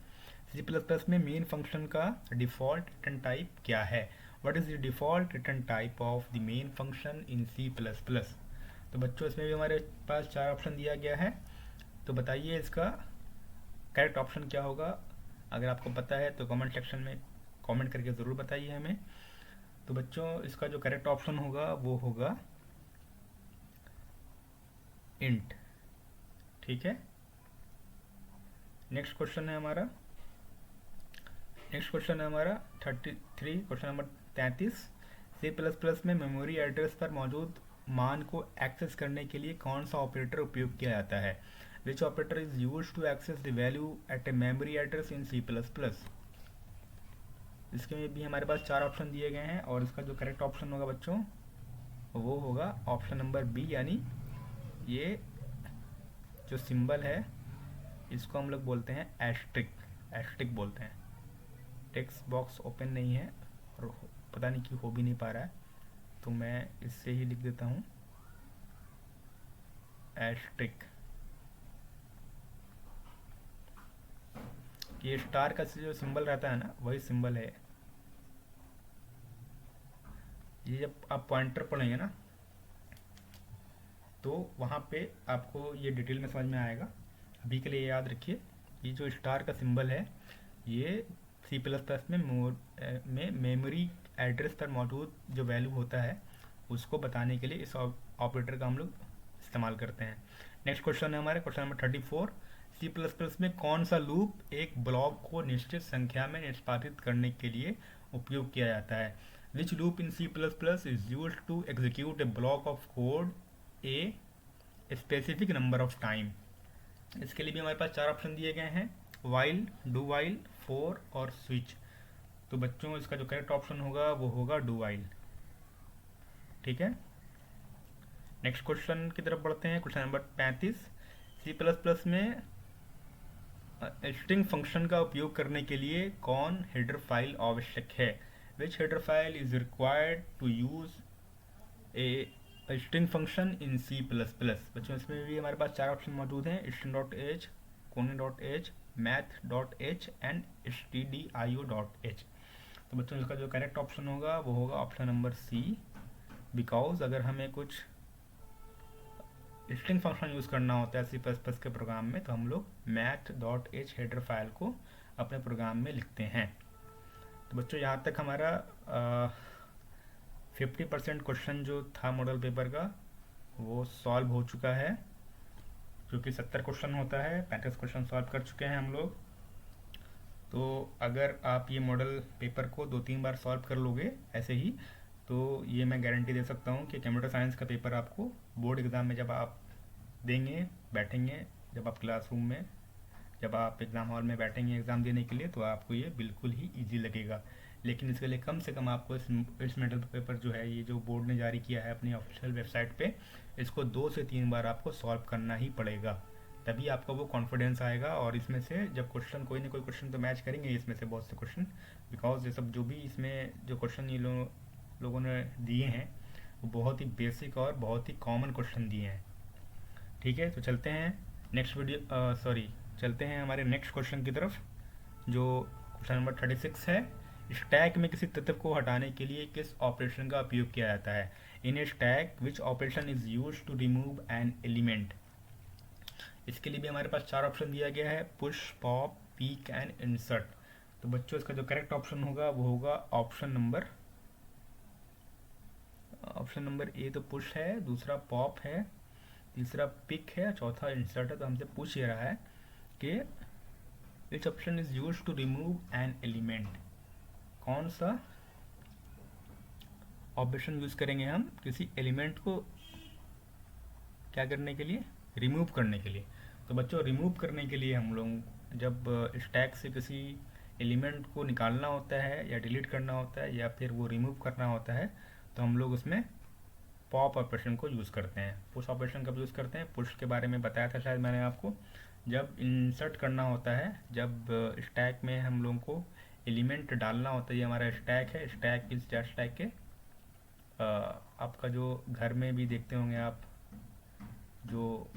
सी प्लस प्लस में मेन फंक्शन का डिफ़ॉल्ट रिटर्न टाइप क्या है? What is the default return type of the main function in C plus plus? तो बच्चों इसमें भी हमारे पास 4 ऑप्शन दिया गया है, तो बताइए इसका करेक्ट ऑप्शन क्या होगा। अगर आपको पता है तो कमेंट सेक्शन में कमेंट करके ज़रूर बताइए हमें। तो बच्चों इसका जो करेक्ट ऑप्शन होगा वो होगा इंट। ठीक है, नेक्स्ट क्वेश्चन है हमारा 33, question number 33। C plus plus में मेमोरी एड्रेस पर मौजूद मान को एक्सेस करने के लिए कौन सा ऑपरेटर उपयोग किया जाता है? Which operator is use to access the value at a memory address in C plus plus? इसके में भी हमारे पास 4 ऑप्शन दिए गए हैं, और इसका जो करेक्ट ऑप्शन होगा बच्चों वो होगा ऑप्शन नंबर बी, यानी ये जो सिंबल है इसको हम लोग बोलते हैं एस्ट्रिक बोलते हैं। टेक्स्ट बॉक्स ओपन नहीं है और पता नहीं क्यों हो भी नहीं पा रहा है, तो मैं इससे ही लिख देता हूँ एस्ट्रिक। ये स्टार का जो सिंबल रहता है ना वही सिंबल है। ये जब आप पॉइंटर पढ़ेंगे ना तो वहाँ पे आपको ये डिटेल में समझ में आएगा। अभी के लिए याद रखिए, ये जो स्टार का सिंबल है ये सी प्लस प्लस में मेमोरी एड्रेस पर मौजूद जो वैल्यू होता है उसको बताने के लिए इस ऑपरेटर का हम लोग इस्तेमाल करते हैं। नेक्स्ट क्वेश्चन है हमारे question number 34। C plus plus में कौन सा लूप एक ब्लॉक को निश्चित संख्या में निष्पादित करने के लिए उपयोग किया जाता है? Which loop in C plus plus is use to execute a block of code a specific number of time? इसके लिए भी हमारे पास 4 ऑप्शन दिए गए हैं, वाइल, डू वाइल, फोर और स्विच। तो बच्चों इसका जो करेक्ट ऑप्शन होगा वो होगा डू वाइल। ठीक है, नेक्स्ट क्वेश्चन की तरफ बढ़ते हैं, question number 35। C plus plus में स्ट्रिंग फंक्शन का उपयोग करने के लिए कौन हेडर फाइल आवश्यक है? Which header file is required to use a string function in C plus plus? बच्चों इसमें भी हमारे पास 4 ऑप्शन मौजूद हैं, string.h, conin.h, math.h and stdio.h। तो बच्चों इसका जो करेक्ट ऑप्शन होगा वो होगा ऑप्शन नंबर सी, बिकॉज अगर हमें कुछ स्ट्रिंग फंक्शन यूज़ करना होता है सी प्लस प्लस के प्रोग्राम में तो हम लोग math.h हेडर फाइल को अपने प्रोग्राम में लिखते हैं। तो बच्चों यहाँ तक हमारा 50% क्वेश्चन जो था मॉडल पेपर का वो सॉल्व हो चुका है, क्योंकि 70 क्वेश्चन होता है, 35 क्वेश्चन सॉल्व कर चुके हैं हम लोग। तो अगर आप ये मॉडल पेपर को 2-3 बार सॉल्व कर लोगे ऐसे ही, तो ये मैं गारंटी दे सकता हूँ कि कंप्यूटर साइंस का पेपर आपको बोर्ड एग्ज़ाम में जब आप देंगे, बैठेंगे, जब आप क्लासरूम में, जब आप एग्ज़ाम हॉल में बैठेंगे एग्ज़ाम देने के लिए, तो आपको ये बिल्कुल ही ईजी लगेगा। लेकिन इसके लिए कम से कम आपको इस मॉडल पेपर जो है ये जो बोर्ड ने जारी किया है अपनी ऑफिशियल वेबसाइट पे, इसको 2 से 3 बार आपको सॉल्व करना ही पड़ेगा, तभी आपको वो कॉन्फिडेंस आएगा। और इसमें से जब क्वेश्चन कोई ना कोई क्वेश्चन तो मैच करेंगे इसमें से बहुत से क्वेश्चन, बिकॉज ये सब जो भी इसमें जो क्वेश्चन ये लोगों ने दिए हैं वो बहुत ही बेसिक और बहुत ही कॉमन क्वेश्चन दिए हैं। ठीक है, तो चलते हैं चलते हैं हमारे नेक्स्ट क्वेश्चन की तरफ, जो क्वेश्चन नंबर 36 है। स्टैक में किसी तत्व को हटाने के लिए किस ऑपरेशन का उपयोग किया जाता है? In a stack which operation is use to remove an element? इसके लिए भी हमारे पास 4 ऑप्शन दिया गया है, push, pop, peak and insert. तो बच्चों इसका जो करेक्ट ऑप्शन होगा वो होगा ऑप्शन नंबर ए। तो पुश है, दूसरा पॉप है, तीसरा पिक है, चौथा इंसर्ट है। तो हमसे पूछ ये रहा है कि which option is use to remove an element, कौन सा ऑपरेशन यूज करेंगे हम किसी एलिमेंट को क्या करने के लिए, रिमूव करने के लिए। तो बच्चों रिमूव करने के लिए हम लोग जब स्टैक से किसी एलिमेंट को निकालना होता है या डिलीट करना होता है या फिर वो रिमूव करना होता है, तो हम लोग उसमें पॉप ऑपरेशन को यूज़ करते हैं। पुश ऑपरेशन कब यूज़ करते हैं? पुश के बारे में बताया था शायद मैंने आपको, जब इंसर्ट करना होता है, जब स्टैक में हम लोगों को एलिमेंट डालना होता है। ये हमारा स्टैक है, स्टैक इज जस्ट लाइक के आपका जो घर में भी देखते होंगे आप, जो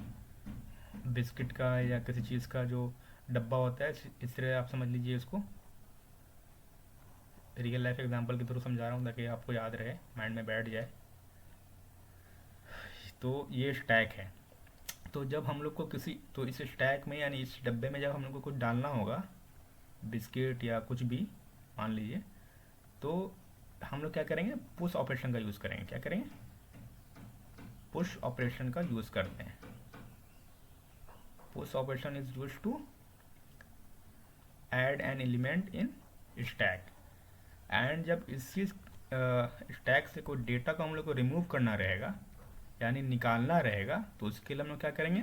बिस्किट का या किसी चीज़ का जो डब्बा होता है, इस तरह आप समझ लीजिए इसको। रियल लाइफ एग्जांपल के थ्रू समझा रहा हूँ ताकि आपको याद रहे, माइंड में बैठ जाए। तो ये स्टैक है। तो जब हम लोग को तो इस स्टैक में यानी इस डब्बे में जब हम लोग को कुछ डालना होगा, बिस्किट या कुछ भी मान लीजिए, तो हम लोग क्या करेंगे? पुश ऑपरेशन का यूज़ करेंगे। क्या करेंगे? पुश ऑपरेशन का यूज़ करते हैं। Push operation is use to add an element in stack. And जब इसी स्टैक से कोई डेटा को हम लोग को रिमूव करना रहेगा यानी निकालना रहेगा, तो उसके लिए हम लोग क्या करेंगे?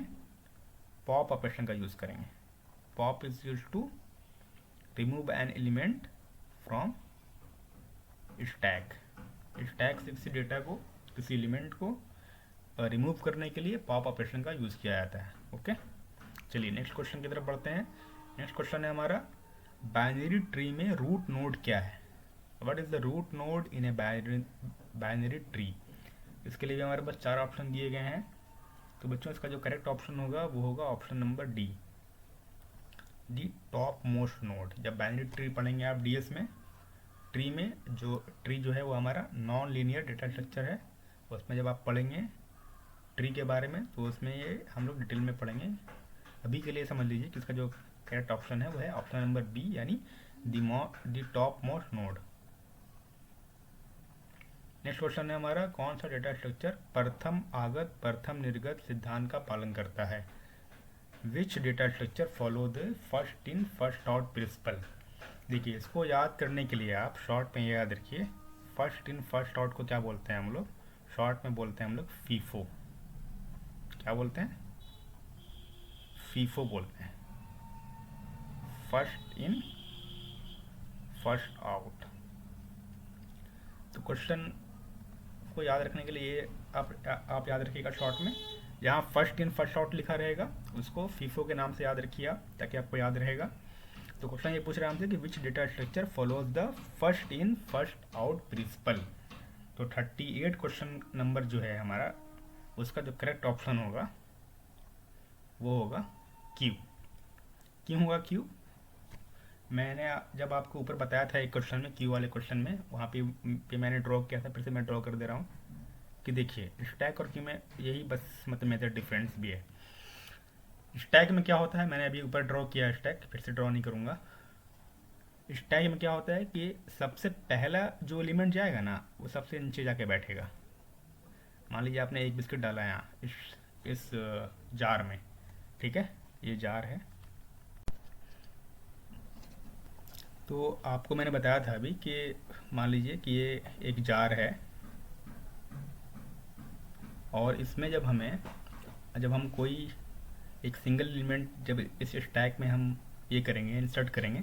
पॉप ऑपरेशन का यूज़ करेंगे। Pop is use to remove an element from stack. Stack से किसी डेटा को, किसी एलिमेंट को रिमूव करने के लिए पॉप ऑपरेशन का यूज़ किया जाता है। ओके, चलिए नेक्स्ट क्वेश्चन की तरफ बढ़ते हैं। नेक्स्ट क्वेश्चन है हमारा, बाइनरी ट्री में रूट नोड क्या है? What is the root node in a binary tree? इसके लिए भी हमारे पास 4 ऑप्शन दिए गए हैं। तो बच्चों इसका जो करेक्ट ऑप्शन होगा वो होगा ऑप्शन नंबर डी, दी टॉप मोस्ट नोड। जब बाइनरी ट्री पढ़ेंगे आप डीएस में, ट्री जो है वो हमारा नॉन लीनियर डेटा स्ट्रक्चर है। उसमें जब आप पढ़ेंगे ट्री के बारे में तो उसमें ये हम लोग डिटेल में पढ़ेंगे। अभी के लिए समझ लीजिए कि इसका जो करेक्ट ऑप्शन है वो है ऑप्शन नंबर बी, यानी दी top most node. Next question है हमारा, कौन सा डेटा स्ट्रक्चर प्रथम आगत प्रथम निर्गत सिद्धांत का पालन करता है? Which data structure follow the first in first out principle? देखिए, इसको याद करने के लिए आप शॉर्ट में याद रखिए, फर्स्ट इन फर्स्ट आउट को क्या बोलते हैं हम लोग? शॉर्ट में बोलते हैं हम लोग फीफो। क्या बोलते हैं? फीफो बोलते हैं, फर्स्ट इन फर्स्ट आउट। तो क्वेश्चन को याद रखने के लिए आप याद रखिएगा शॉर्ट में, जहाँ फर्स्ट इन फर्स्ट आउट लिखा रहेगा उसको फीफो के नाम से याद रखिए आप, ताकि आपको याद रहेगा। तो क्वेश्चन ये पूछ रहे हैं हमसे कि which data structure follows the first in first out principle. तो 38 क्वेश्चन नंबर जो है हमारा, उसका जो करेक्ट ऑप्शन होगा वो होगा क्यू। क्यों होगा क्यू? मैंने जब आपको ऊपर बताया था एक क्वेश्चन में, क्यू वाले क्वेश्चन में, वहाँ पे मैंने ड्रॉ किया था, फिर से मैं ड्रॉ कर दे रहा हूँ कि देखिए स्टैक और क्यू में यही बस मतलब मेथड डिफरेंस भी है। स्टैक में क्या होता है, मैंने अभी ऊपर ड्रॉ किया है स्टैक, फिर से ड्रॉ नहीं करूँगा। स्टैक में क्या होता है कि सबसे पहला जो एलिमेंट जाएगा ना वो सबसे नीचे जाके बैठेगा। मान लीजिए आपने एक बिस्किट डाला है यहाँ इस जार में, ठीक है, ये जार है। तो आपको मैंने बताया था अभी कि मान लीजिए कि ये एक जार है और इसमें जब हम कोई एक सिंगल एलिमेंट जब इस स्टैक में हम ये करेंगे, इंसर्ट करेंगे,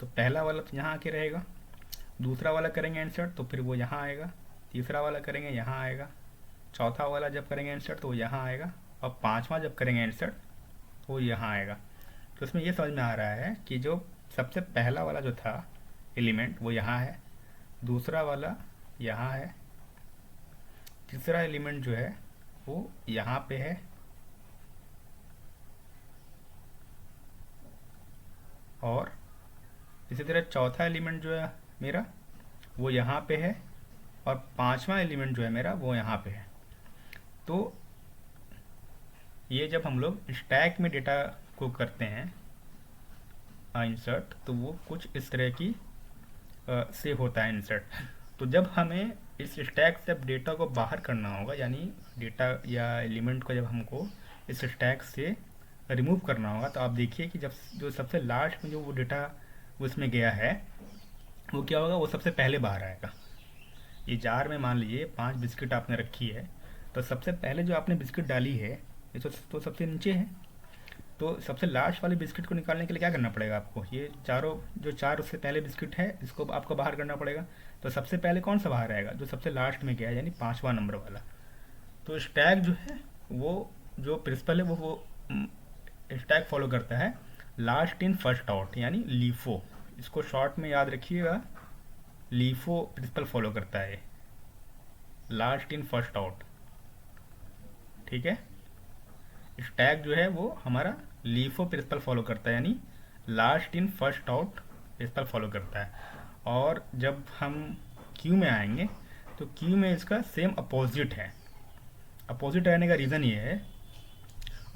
तो पहला वाला तो यहाँ आके रहेगा, दूसरा वाला करेंगे इंसर्ट तो फिर वो यहाँ आएगा, तीसरा वाला करेंगे यहाँ आएगा, चौथा वाला जब करेंगे इंसर्ट तो वो यहाँ आएगा, और पांचवा जब करेंगे इंसर्ट तो वो यहाँ आएगा। तो इसमें ये समझ में आ रहा है कि जो सबसे पहला वाला जो था एलिमेंट वो यहाँ है, दूसरा वाला यहाँ है, तीसरा एलिमेंट जो है वो यहाँ पे है, और इसी तरह चौथा एलिमेंट जो है मेरा वो यहाँ पे है, और पांचवा एलिमेंट जो है मेरा वो यहाँ पे है। तो ये जब हम लोग स्टैक में डेटा को करते हैं इंसर्ट, तो वो कुछ इस तरह की से होता है इंसर्ट। तो जब हमें इस स्टैक से अब डेटा को बाहर करना होगा, यानी डेटा या एलिमेंट को जब हमको इस स्टैक से रिमूव करना होगा, तो आप देखिए कि जब जो सबसे लास्ट में जो वो डेटा उसमें गया है वो क्या होगा, वो सबसे पहले बाहर आएगा। ये जार में मान लीजिए 5 बिस्किट आपने रखी है, तो सबसे पहले जो आपने बिस्किट डाली है ये तो सबसे नीचे है, तो सबसे लास्ट वाले बिस्किट को निकालने के लिए क्या करना पड़ेगा आपको, ये चारों जो चार उससे पहले बिस्किट है इसको आपको बाहर करना पड़ेगा। तो सबसे पहले कौन सा बाहर आएगा, जो सबसे लास्ट में गया है यानी 5वां नंबर वाला। तो स्टैक जो है वो जो प्रिंसिपल है वो स्टैक फॉलो करता है लास्ट इन फर्स्ट आउट यानी लीफो। इसको शॉर्ट में याद रखिएगा, लीफो प्रिंसिपल फॉलो करता है लास्ट इन फर्स्ट आउट। ठीक है, स्टैक जो है वो हमारा लीफो प्रिंसिपल फॉलो करता है यानी last in first out principle follow करता है। और जब हम क्यू में आएंगे तो क्यू में इसका सेम अपोजिट है। अपोजिट रहने का रीज़न ये है,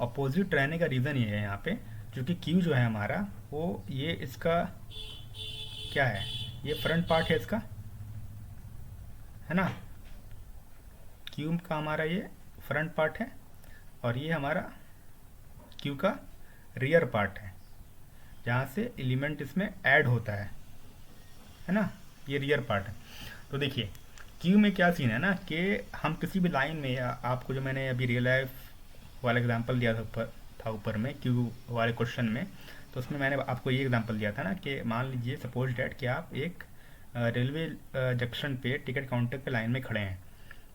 अपोजिट रहने का रीज़न ये है यहाँ पे, क्योंकि क्यू जो है हमारा वो ये इसका क्या है, ये फ्रंट पार्ट है इसका, है ना। क्यू का हमारा ये फ्रंट पार्ट है और ये हमारा क्यू का रियर पार्ट है, जहाँ से एलिमेंट इसमें ऐड होता है ना, ये रियर पार्ट है। तो देखिए क्यू में क्या सीन है ना कि हम किसी भी लाइन में, या आपको जो मैंने अभी रियल लाइफ वाला एग्जांपल दिया था ऊपर में क्यू वाले क्वेश्चन में, तो उसमें मैंने आपको ये एग्जांपल दिया था ना कि मान लीजिए सपोज डैट कि आप एक रेलवे जंक्शन पे टिकट काउंटर पे लाइन में खड़े हैं।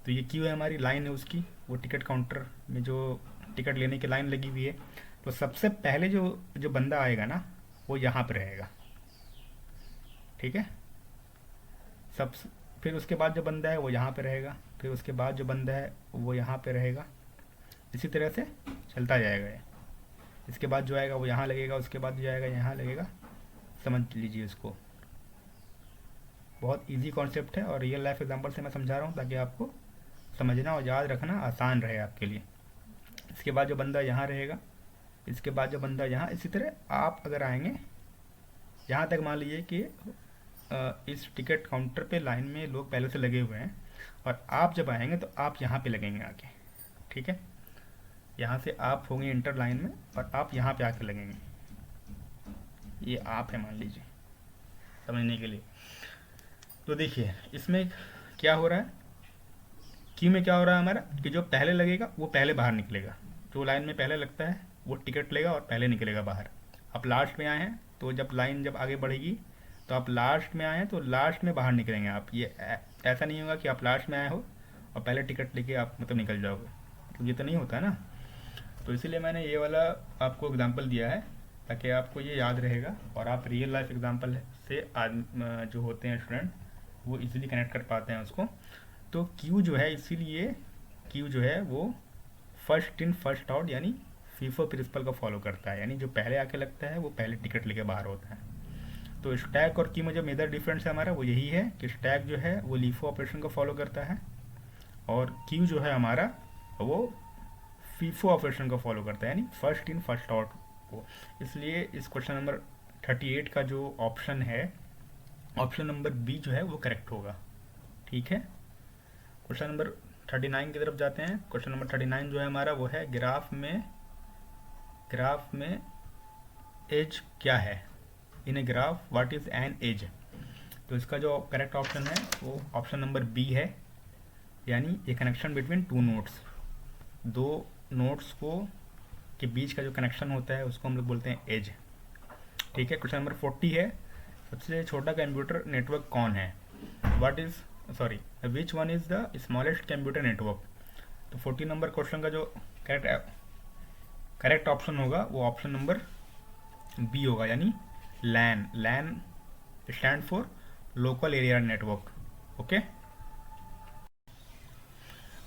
तो ये क्यू है हमारी लाइन है उसकी, वो टिकट काउंटर में जो टिकट लेने की लाइन लगी हुई है। तो सबसे पहले जो बंदा आएगा ना वो यहाँ पर रहेगा, ठीक है। फिर उसके बाद जो बंदा है वो यहाँ पे रहेगा, फिर उसके बाद जो बंदा है वो यहाँ पे रहेगा, इसी तरह से चलता जाएगा ये। इसके बाद जो आएगा वो यहाँ लगेगा, उसके बाद जो आएगा यहाँ लगेगा। समझ लीजिए इसको, बहुत इजी कॉन्सेप्ट है और रियल लाइफ एग्जांपल से मैं समझा रहा हूँ ताकि आपको समझना और याद रखना आसान रहे आपके लिए। इसके बाद जो बंदा यहाँ रहेगा, इसके बाद जो बंदा यहाँ, इसी तरह आप अगर आएंगे यहाँ तक, मान लीजिए कि इस टिकट काउंटर पे लाइन में लोग पहले से लगे हुए हैं और आप जब आएंगे तो आप यहाँ पे लगेंगे आके, ठीक है। यहाँ से आप होंगे इंटर लाइन में और आप यहाँ पे आके लगेंगे, ये आप है मान लीजिए, समझने के लिए। तो देखिए इसमें क्या हो रहा है, क्यू में क्या हो रहा है हमारा कि जो पहले लगेगा वो पहले बाहर निकलेगा, जो लाइन में पहले लगता है वो टिकट लेगा और पहले निकलेगा बाहर। आप लास्ट में आए हैं तो जब लाइन जब आगे बढ़ेगी तो आप लास्ट में आए हैं तो लास्ट में बाहर निकलेंगे आप। ये ऐसा नहीं होगा कि आप लास्ट में आए हो और पहले टिकट लेके आप मतलब निकल जाओगे, तो ये तो नहीं होता ना। तो इसीलिए मैंने ये वाला आपको एग्जांपल दिया है ताकि आपको ये याद रहेगा और आप रियल लाइफ एग्जांपल से जो होते हैं स्टूडेंट वो इजीली कनेक्ट कर पाते हैं उसको। तो क्यू जो है, इसीलिए क्यू जो है वो फर्स्ट इन फर्स्ट आउट यानी फीफो प्रिंसिपल को फॉलो करता है, यानी जो पहले आके लगता है वो पहले टिकट लेके बाहर होता है। तो स्टैक और क्यू में जो मेजर डिफरेंस है हमारा वो यही है कि स्टैक जो है वो लीफो ऑपरेशन को फॉलो करता है और क्यू जो है हमारा वो फीफो ऑपरेशन को फॉलो करता है, यानी फर्स्ट इन फर्स्ट आउट को। इसलिए इस क्वेश्चन नंबर 38 का जो ऑप्शन है, ऑप्शन नंबर बी जो है वो करेक्ट होगा, ठीक है। क्वेश्चन नंबर 39 की तरफ जाते हैं। क्वेश्चन नंबर 39 जो है हमारा वो है ग्राफ में एज क्या है, in a graph what is an edge. तो इसका जो करेक्ट ऑप्शन है वो ऑप्शन नंबर बी है, यानी ए कनेक्शन बिटवीन टू नोड्स, दो नोड्स को के बीच का जो कनेक्शन होता है उसको हम लोग बोलते हैं एज, ठीक है। क्वेश्चन नंबर 40 है, सबसे छोटा कंप्यूटर नेटवर्क कौन है, which one is the smallest computer network. तो 40 नंबर क्वेश्चन का जो करेक्ट ऑप्शन होगा वो ऑप्शन नंबर बी होगा, यानी LAN. LAN stand for local area network, okay.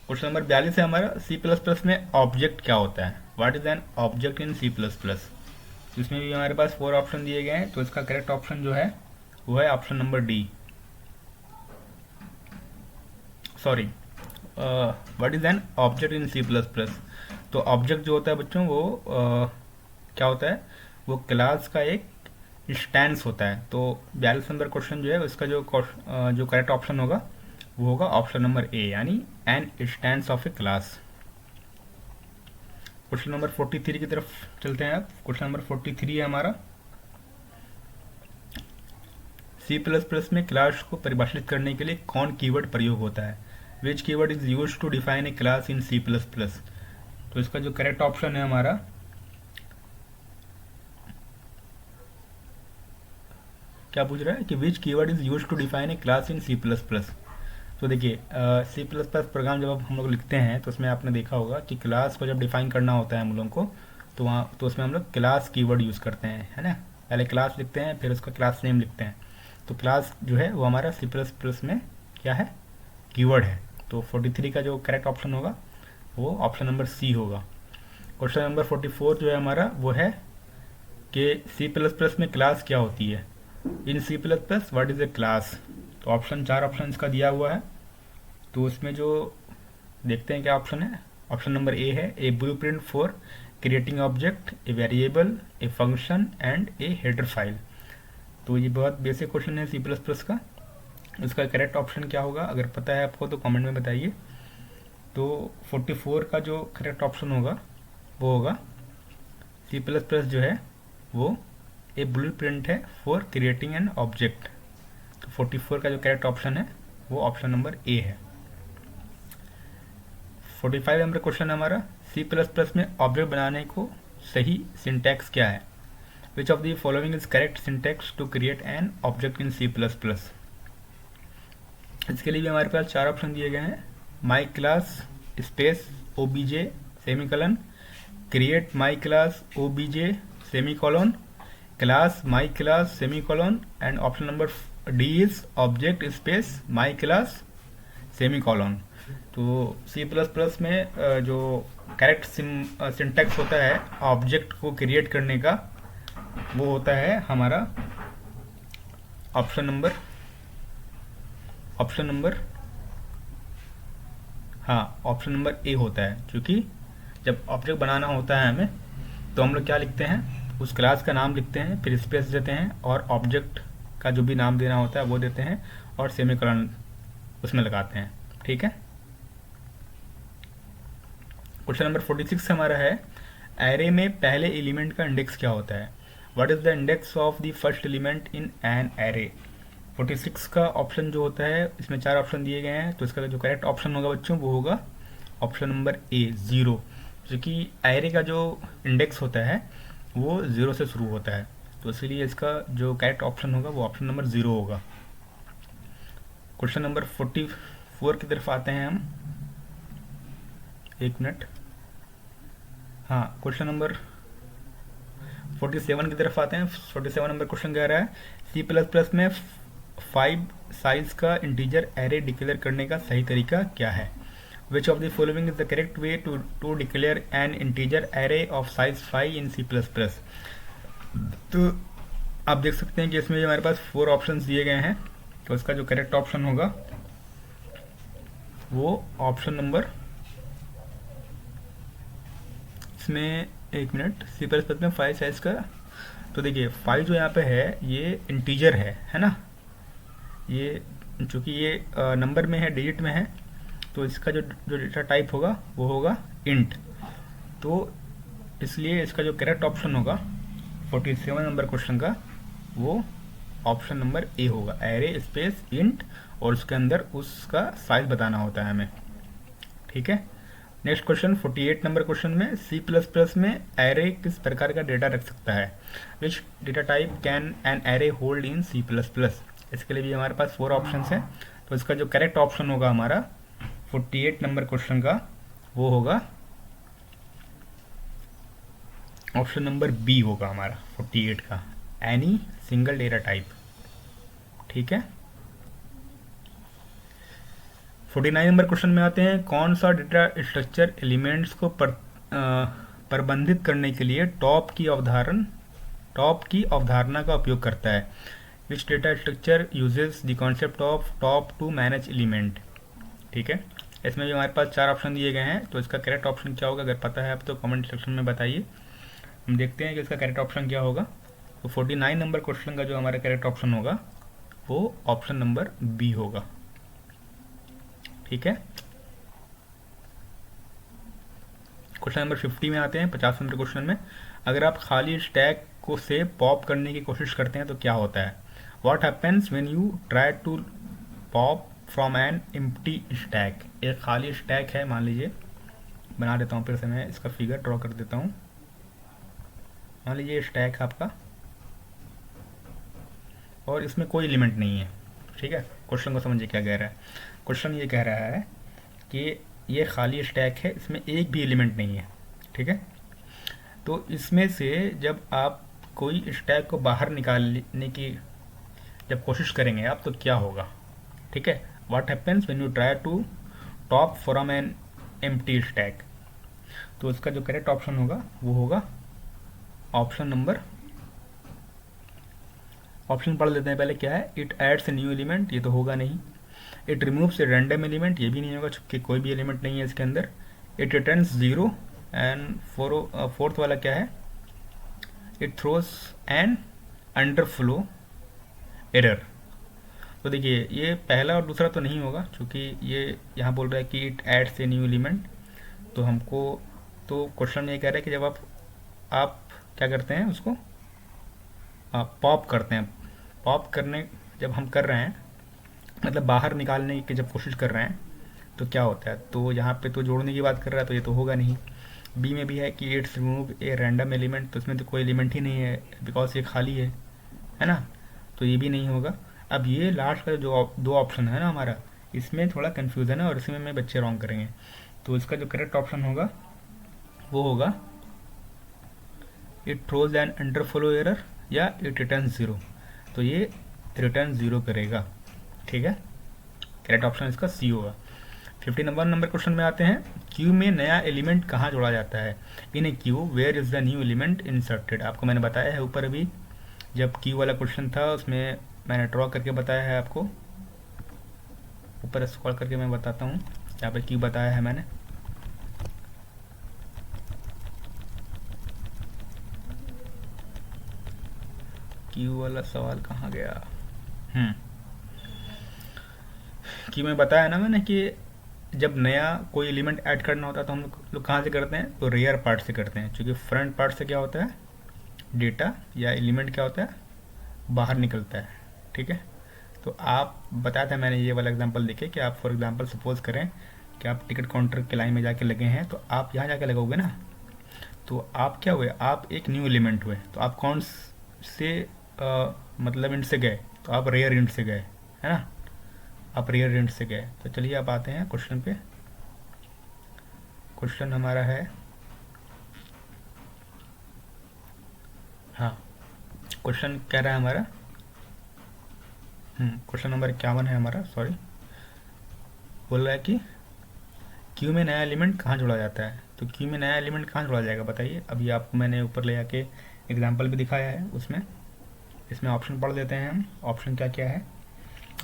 Question number 42 है हमारा, C++ में ऑब्जेक्ट क्या होता है, what is an object in C++। तो इसमें भी हमारे पास 4 ऑप्शन दिए गए हैं, तो इसका करेक्ट ऑप्शन जो है वो है option number D, what is an object in C++। तो ऑब्जेक्ट जो होता है बच्चों वो क्या होता है, वो क्लास का एक इंस्टेंस होता है। तो 42 नंबर क्वेश्चन जो है उसका जो करेक्ट ऑप्शन होगा वो होगा ऑप्शन नंबर ए, यानी an instance of A class. Question number 43 की तरफ चलते हैं अब। क्वेश्चन नंबर 43 है हमारा, C++ में क्लास को परिभाषित करने के लिए कौन कीवर्ड प्रयोग होता है, which keyword is used to define a class in C++। तो इसका जो करेक्ट ऑप्शन है हमारा क्या पूछ रहा है कि which keyword is use to define a class in C plus plus. तो देखिए सी प्लस प्लस प्रोग्राम जब हम लोग लिखते हैं तो उसमें आपने देखा होगा कि क्लास को जब डिफाइन करना होता है हम लोगों को, तो वहाँ तो उसमें हम लोग क्लास कीवर्ड यूज़ करते हैं, है ना। पहले क्लास लिखते हैं, फिर उसका क्लास नेम लिखते हैं। तो क्लास जो है वो हमारा सी प्लस प्लस में क्या है, कीवर्ड है। तो 43 का जो करेक्ट ऑप्शन होगा वो ऑप्शन नंबर सी होगा। क्वेश्चन नंबर 44 जो है हमारा वो है कि सी प्लस प्लस में क्लास क्या होती है। In C plus plus what is a class. तो ऑप्शन 4 ऑप्शन इसका दिया हुआ है। तो उसमें जो देखते हैं क्या ऑप्शन है। ऑप्शन नंबर ए है a blueprint for creating object, a variable, a function and a header file. तो ये बहुत बेसिक क्वेश्चन है सी प्लस प्लस का। इसका करेक्ट ऑप्शन क्या होगा, अगर पता है आपको तो कमेंट में बताइए। तो 44 का जो करेक्ट ऑप्शन होगा वो होगा सी प्लस प्लस जो है वो ए ब्लूप्रिंट है फॉर क्रिएटिंग एन ऑब्जेक्ट। तो 44 का जो करेक्ट ऑप्शन है वो ऑप्शन नंबर ए है। 45 नंबर क्वेश्चन है हमारा, सी प्लस प्लस में ऑब्जेक्ट बनाने को सही सिंटैक्स क्या है। Which of the following is correct syntax to create an object in C plus plus. इसके लिए भी हमारे पास 4 ऑप्शन दिए गए हैं। My class space OBJ semicolon, create my class OBJ semicolon, class my class semicolon, and option number D is object space my class semicolon. तो सी प्लस प्लस में जो करेक्ट सिंटैक्स होता है ऑब्जेक्ट को क्रिएट करने का वो होता है हमारा ऑप्शन नंबर ऑप्शन नंबर ए होता है। क्योंकि जब ऑब्जेक्ट बनाना होता है हमें तो हम लोग क्या लिखते हैं, उस क्लास का नाम लिखते हैं, फिर स्पेस देते हैं और ऑब्जेक्ट का जो भी नाम देना होता है वो देते हैं और सेमीकोलन उसमें लगाते हैं। ठीक है। क्वेश्चन नंबर 46 हमारा है, एरे में पहले एलिमेंट का इंडेक्स क्या होता है। What is the index of the first element in an array. 46 का ऑप्शन जो होता है, इसमें 4 ऑप्शन दिए गए हैं। तो इसका जो करेक्ट ऑप्शन होगा बच्चों वो होगा ऑप्शन नंबर ए 0, क्योंकि एरे का जो इंडेक्स होता है वो 0 से शुरू होता है। तो इसीलिए इसका जो करेक्ट ऑप्शन होगा वो ऑप्शन नंबर 0 होगा। क्वेश्चन नंबर 44 की तरफ आते हैं हम, एक मिनट। हाँ, क्वेश्चन नंबर 47 की तरफ आते हैं। 47 नंबर क्वेश्चन कह रहा है, सी प्लस प्लस में 5 साइज का इंटीजर एरे डिक्लेयर करने का सही तरीका क्या है। Which of the following is the correct way to declare an integer array of size 5 in C plus plus. तो आप देख सकते हैं कि इसमें हमारे पास 4 ऑप्शंस दिए गए हैं। तो इसका जो करेक्ट ऑप्शन होगा वो ऑप्शन नंबर, इसमें एक मिनट, सी प्लस प्लस में 5 साइज का, तो देखिए 5 जो यहाँ पे है ये इंटीजर है ना। ये चूँकि ये नंबर में है, डिजिट में है, तो इसका जो डेटा टाइप होगा वो होगा इंट। तो इसलिए इसका जो करेक्ट ऑप्शन होगा 47 नंबर क्वेश्चन का वो ऑप्शन नंबर ए होगा, एरे स्पेस इंट, और उसके अंदर उसका साइज बताना होता है हमें। ठीक है। नेक्स्ट क्वेश्चन 48 नंबर क्वेश्चन में, सी प्लस प्लस में एरे किस प्रकार का डेटा रख सकता है। Which data type can an array hold in C plus plus. इसके लिए भी हमारे पास 4 ऑप्शन है। तो इसका जो करेक्ट ऑप्शन होगा हमारा 48 नंबर क्वेश्चन का वो होगा ऑप्शन नंबर बी होगा हमारा 48 का, एनी सिंगल डेटा टाइप। ठीक है। 49 नंबर क्वेश्चन में आते हैं, कौन सा डेटा स्ट्रक्चर एलिमेंट्स को प्रबंधित करने के लिए टॉप की अवधारणा का उपयोग करता है। Which data structure uses the concept of top to manage element. ठीक है। इसमें भी हमारे पास 4 ऑप्शन दिए गए हैं। तो इसका करेक्ट ऑप्शन क्या होगा, अगर पता है आप तो कमेंट सेक्शन में बताइए। हम देखते हैं कि इसका करेक्ट ऑप्शन क्या होगा। तो 49 नंबर क्वेश्चन का जो हमारा करेक्ट ऑप्शन होगा वो ऑप्शन नंबर बी होगा। ठीक है। क्वेश्चन नंबर 50 में आते हैं, 50 नंबर क्वेश्चन में, अगर आप खाली स्टैक को से पॉप करने की कोशिश करते हैं तो क्या होता है। What happens when you try to pop from an empty stack. एक खाली स्टैक है, मान लीजिए, बना देता हूँ फिर से, मैं इसका फिगर ड्रॉ कर देता हूँ। मान लीजिए स्टैक है आपका, और इसमें कोई एलिमेंट नहीं है। ठीक है, क्वेश्चन को समझिए क्या कह रहा है। क्वेश्चन ये कह रहा है कि ये खाली स्टैक है, इसमें एक भी एलिमेंट नहीं है। ठीक है, तो इसमें से जब आप कोई स्टैक को बाहर निकालने की जब कोशिश करेंगे आप, तो क्या होगा। ठीक है, what happens when you try to top from an empty stack. तो इसका जो करेक्ट ऑप्शन होगा वो होगा ऑप्शन नंबर, ऑप्शन पढ़ लेते हैं पहले क्या है। It adds a new element, ये तो होगा नहीं। It removes a random element, ये भी नहीं होगा क्योंकि कोई भी एलिमेंट नहीं है इसके अंदर। It returns zero, and fourth वाला क्या है, it throws an underflow error. तो देखिए ये पहला और दूसरा तो नहीं होगा, क्योंकि ये यहाँ बोल रहा है कि it adds a new element. तो हमको, तो क्वेश्चन में ये कह रहा है कि जब आप क्या करते हैं उसको पॉप करते हैं। पॉप करने जब हम कर रहे हैं, मतलब बाहर निकालने की जब कोशिश कर रहे हैं, तो क्या होता है। तो यहाँ पे तो जोड़ने की बात कर रहा है, तो ये तो होगा नहीं। बी में भी है कि it's remove a random element, तो इसमें तो कोई एलिमेंट ही नहीं है बिकॉज ये खाली है ना, तो ये भी नहीं होगा। अब ये लास्ट का जो दो ऑप्शन है ना हमारा, इसमें थोड़ा कन्फ्यूज़न है और इसमें में बच्चे रॉन्ग करेंगे। तो इसका जो करेक्ट ऑप्शन होगा वो होगा it throws an underflow error या इट रिटर्न ज़ीरो। तो ये रिटर्न ज़ीरो करेगा। ठीक है, करेक्ट ऑप्शन इसका सी होगा। 51 नंबर क्वेश्चन में आते हैं। क्यू में नया एलिमेंट कहाँ जोड़ा जाता है। In a queue where is the new element inserted. आपको मैंने बताया है ऊपर अभी जब क्यू वाला क्वेश्चन था, उसमें मैंने ड्रॉ करके बताया है आपको। ऊपर स्क्रॉल करके मैं बताता हूँ, यहाँ पे क्यू बताया है मैंने। क्यू वाला सवाल कहाँ गया। क्यू में बताया ना मैंने कि जब नया कोई एलिमेंट ऐड करना होता है तो हम लोग कहाँ से करते हैं, तो रेयर पार्ट से करते हैं। क्योंकि फ्रंट पार्ट से क्या होता है, डेटा या एलिमेंट क्या होता है, बाहर निकलता है। ठीक है, तो आप बताया था मैंने ये वाला एग्जांपल देखे कि आप फॉर एग्जांपल सपोज करें कि आप टिकट काउंटर के लाइन में जाके लगे हैं, तो आप यहाँ जाके लगोगे ना, तो आप क्या हुए, आप एक न्यू एलिमेंट हुए। तो आप कौन से मतलब इंड से गए, तो आप रेयर इंड से गए, है ना, आप रेयर इंड से गए। तो चलिए आप आते हैं क्वेश्चन पे। क्वेश्चन हमारा है, हाँ क्वेश्चन कह रहा है हमारा, क्वेश्चन नंबर 51 है हमारा, सॉरी। बोल रहा है कि क्यू में नया एलिमेंट कहाँ जोड़ा जाता है। तो क्यू में नया एलिमेंट कहाँ जोड़ा जाएगा बताइए। अभी आपको मैंने ऊपर ले आके एग्जांपल भी दिखाया है उसमें। इसमें ऑप्शन पढ़ लेते हैं हम। ऑप्शन क्या क्या है,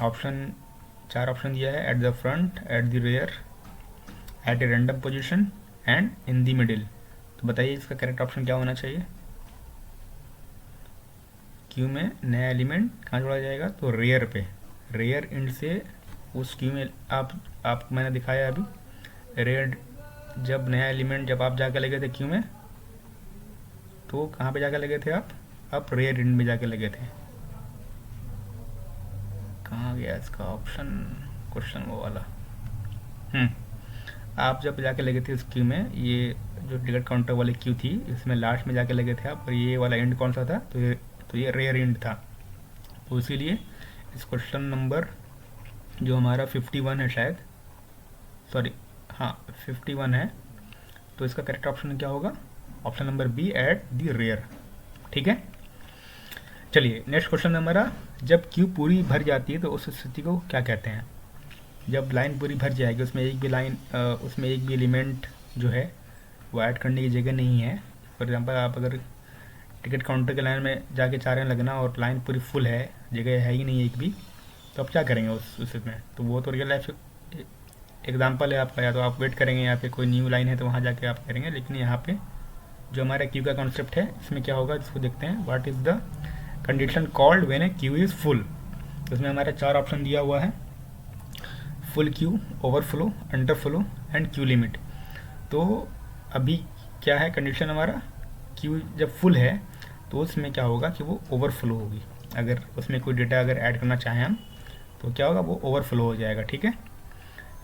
ऑप्शन 4 ऑप्शन दिया है। At the front, at the rear, at a random position and in the middle. तो बताइए इसका करेक्ट ऑप्शन क्या होना चाहिए। क्यू में नया एलिमेंट कहाँ जोड़ा जाएगा, तो रेयर पे, रेयर इंड से उस क्यू में आप मैंने दिखाया अभी। रेयर जब नया एलिमेंट जब आप जाके लगे थे क्यू में, तो कहाँ पे जाके लगे थे आप रेयर इंड में जाके लगे थे। कहाँ गया इसका ऑप्शन, क्वेश्चन वो वाला। आप जब जाके लगे थे इस क्यू में, ये जो टिकट काउंटर वाली क्यू थी, इसमें लास्ट में जाके लगे थे आप, और ये वाला एंड कौन सा था, तो ये रेयर एंड था। तो इसीलिए इस क्वेश्चन नंबर जो हमारा 51 है शायद, सॉरी हाँ 51 है, तो इसका करेक्ट ऑप्शन क्या होगा, option number B, at the rear. ठीक है, चलिए नेक्स्ट क्वेश्चन हमारा, जब क्यू पूरी भर जाती है तो उस स्थिति को क्या कहते हैं। जब लाइन पूरी भर जाएगी, उसमें एक भी एलिमेंट जो है वो ऐड करने की जगह नहीं है। फॉर एग्जांपल आप अगर टिकट काउंटर के लाइन में जाके चाह रहे हैं लगना और लाइन पूरी फुल है, जगह है ही नहीं एक भी, तो आप क्या करेंगे उसमें। तो वो तो रियल लाइफ एग्जांपल है आपका, या तो आप वेट करेंगे, यहाँ पे कोई न्यू लाइन है तो वहाँ जाके आप करेंगे। लेकिन यहाँ पे जो हमारा क्यू का कॉन्सेप्ट है, इसमें क्या होगा इसको देखते हैं। What is the condition called when A Q is full. तो इसमें हमारा 4 ऑप्शन दिया हुआ है, full Q, overflow, underflow and Q limit. तो अभी क्या है कंडीशन हमारा, क्यू जब फुल है तो उसमें क्या होगा कि वो ओवरफ्लो होगी। अगर उसमें कोई डेटा अगर ऐड करना चाहें हम, तो क्या होगा, वो ओवरफ्लो हो जाएगा। ठीक है,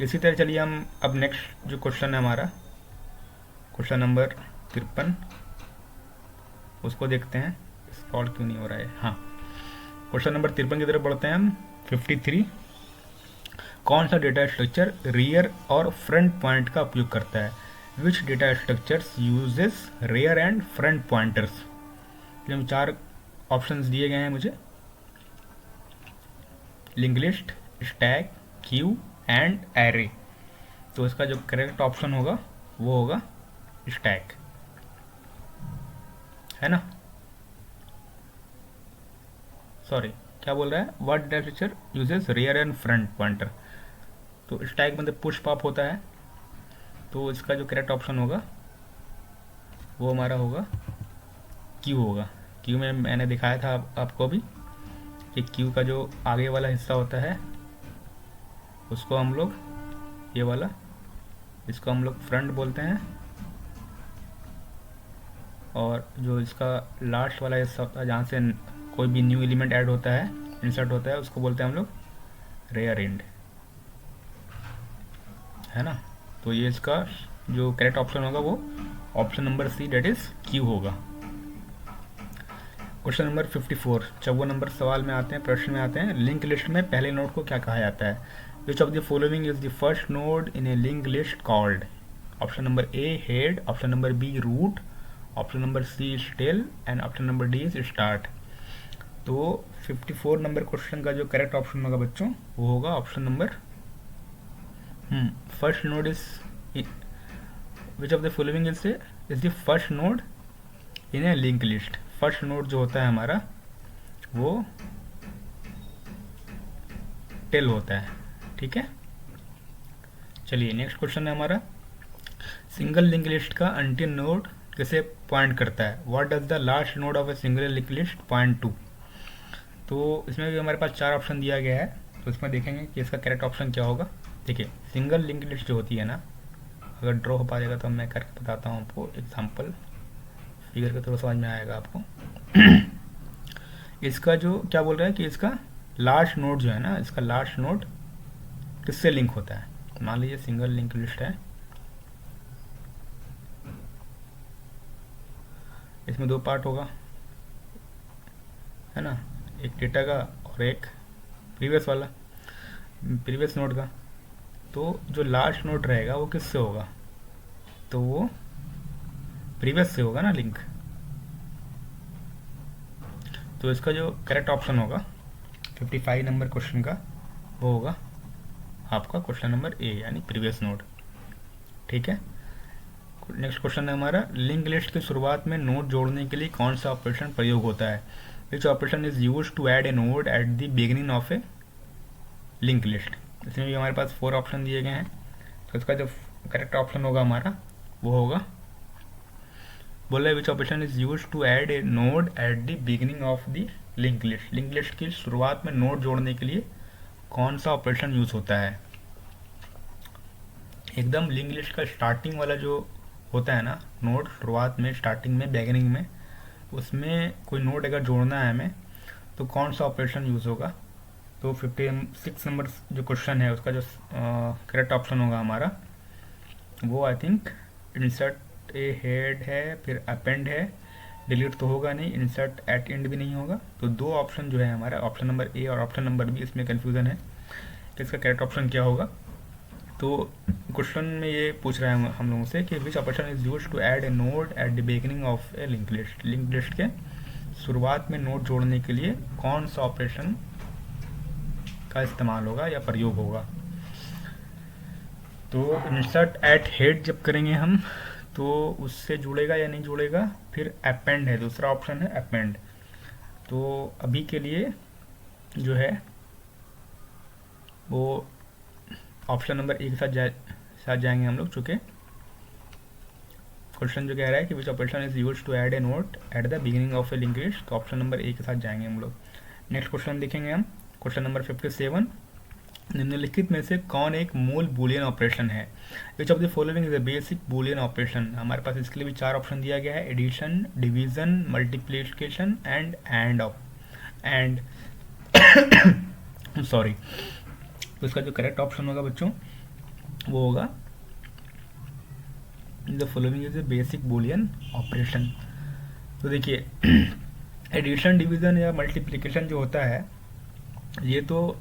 इसी तरह चलिए हम अब नेक्स्ट जो क्वेश्चन है हमारा, क्वेश्चन नंबर 53, उसको देखते हैं। स्क्रॉल क्यों नहीं हो रहा है, हाँ क्वेश्चन नंबर 53 की तरफ बढ़ते हैं हम। 53, कौन सा डेटा स्ट्रक्चर रियर और फ्रंट पॉइंट का उपयोग करता है? Which data structures uses rear and front pointers? इसमें 4 ऑप्शंस दिए गए हैं मुझे, link list, stack, Q and array. तो इसका जो करेक्ट ऑप्शन होगा वो होगा स्टैक, है ना? सॉरी, क्या बोल रहा है? What data structure uses rear and front pointer? तो स्टैक मतलब पुश पॉप होता है, तो इसका जो करेक्ट ऑप्शन होगा वो हमारा होगा क्यू होगा। क्यू में मैंने दिखाया था आपको अभी कि क्यू का जो आगे वाला हिस्सा होता है उसको हम लोग, ये वाला, इसको हम लोग फ्रंट बोलते हैं, और जो इसका लास्ट वाला हिस्सा होता है जहाँ से कोई भी न्यू एलिमेंट ऐड होता है, इंसर्ट होता है, उसको बोलते हैं हम लोग रेयर एंड, है ना? तो ये इसका जो करेक्ट ऑप्शन होगा वो option number C, that is queue होगा। क्वेश्चन नंबर 54, 54 नंबर सवाल में आते हैं, प्रश्न में आते हैं। लिंक लिस्ट में पहले नोड को क्या कहा जाता है? Which of the following is the first node in a link list called? Option number A head, option number B root, option number C is tail and option number D is start. तो 54 नंबर क्वेश्चन का जो करेक्ट ऑप्शन होगा बच्चों वो होगा option number first node is, which of the following is the first node in a link list. First node जो होता है हमारा वो टेल होता है, ठीक है? चलिए नेक्स्ट क्वेश्चन है हमारा, सिंगल लिंक लिस्ट का अंतिम नोड किसे पॉइंट करता है? What does the last node of a single link list point two? तो इसमें भी हमारे पास 4 ऑप्शन दिया गया है, तो इसमें देखेंगे कि इसका करेक्ट ऑप्शन क्या होगा। देखिए, सिंगल लिंक लिस्ट जो होती है ना, अगर ड्रॉ हो पाएगा तो मैं करके बताता हूँ आपको, एग्जाम्पल फिगर के थ्रू समझ में आएगा आपको। इसका जो क्या बोल रहा है कि इसका लास्ट नोड जो है ना, इसका लास्ट नोड किससे लिंक होता है? मान लीजिए सिंगल लिंक लिस्ट है, इसमें 2 पार्ट होगा, है ना? एक डेटा का और एक प्रीवियस वाला, प्रीवियस नोड का। तो जो लास्ट नोड रहेगा वो किससे होगा? तो वो प्रीवियस से होगा ना लिंक। तो इसका जो करेक्ट ऑप्शन होगा 55 नंबर क्वेश्चन का वो होगा आपका क्वेश्चन नंबर ए, यानी प्रीवियस नोड, ठीक है? नेक्स्ट क्वेश्चन है हमारा, लिंक लिस्ट की शुरुआत में नोड जोड़ने के लिए कौन सा ऑपरेशन प्रयोग होता है? Which operation is used to add a node at the beginning of a link list? इसमें भी हमारे पास 4 ऑप्शन दिए गए हैं, तो इसका जो करेक्ट ऑप्शन होगा हमारा वो होगा, बोला which operation is use to add a node at the beginning of the link list. Link list की शुरुआत में नोड जोड़ने के लिए कौन सा ऑपरेशन यूज होता है? एकदम लिंक लिस्ट का स्टार्टिंग वाला जो होता है ना नोड, शुरुआत में, स्टार्टिंग में, बिगिनिंग में, उसमें कोई नोड अगर जोड़ना है हमें तो कौन सा ऑपरेशन यूज होगा? तो 56 नंबर जो क्वेश्चन है उसका जो करेक्ट ऑप्शन होगा हमारा वो I think insert A head है, फिर अपेंड है, डिलीट तो होगा नहीं, इंसर्ट एट एंड भी नहीं होगा। तो 2 ऑप्शन जो है हमारा, ऑप्शन नंबर ए और ऑप्शन नंबर बी, इसमें कन्फ्यूज़न है कि इसका करेक्ट ऑप्शन क्या होगा। तो क्वेश्चन में ये पूछ रहा है हम लोगों से कि which operation is use to add a node at the beginning of a link list. Link list के शुरुआत में नोड जोड़ने के लिए कौन सा ऑपरेशन का इस्तेमाल होगा या प्रयोग होगा? तो इंसर्ट एट हेड जब करेंगे हम तो उससे जुड़ेगा या नहीं जुड़ेगा। फिर अपेंड है, दूसरा ऑप्शन है अपेंड। तो अभी के लिए जो है वो ऑप्शन नंबर ए के साथ जाएंगे हम लोग, चूँकि क्वेश्चन जो कह रहा है कि which operation is use to add a node at the beginning of a link list, तो ऑप्शन नंबर ए के साथ जाएंगे हम लोग। नेक्स्ट क्वेश्चन देखेंगे हम, क्वेश्चन नंबर 57, निम्नलिखित में से कौन एक मूल बूलियन ऑपरेशन है? Which of the following is a basic boolean operation? हमारे पास इसके लिए भी 4 ऑप्शन दिया गया है, addition, division, multiplication and of and sorry. तो इसका जो करेक्ट ऑप्शन होगा बच्चों वो होगा the following is a basic boolean operation. तो देखिए एडिशन, डिवीज़न या मल्टीप्लिकेशन जो होता है ये तो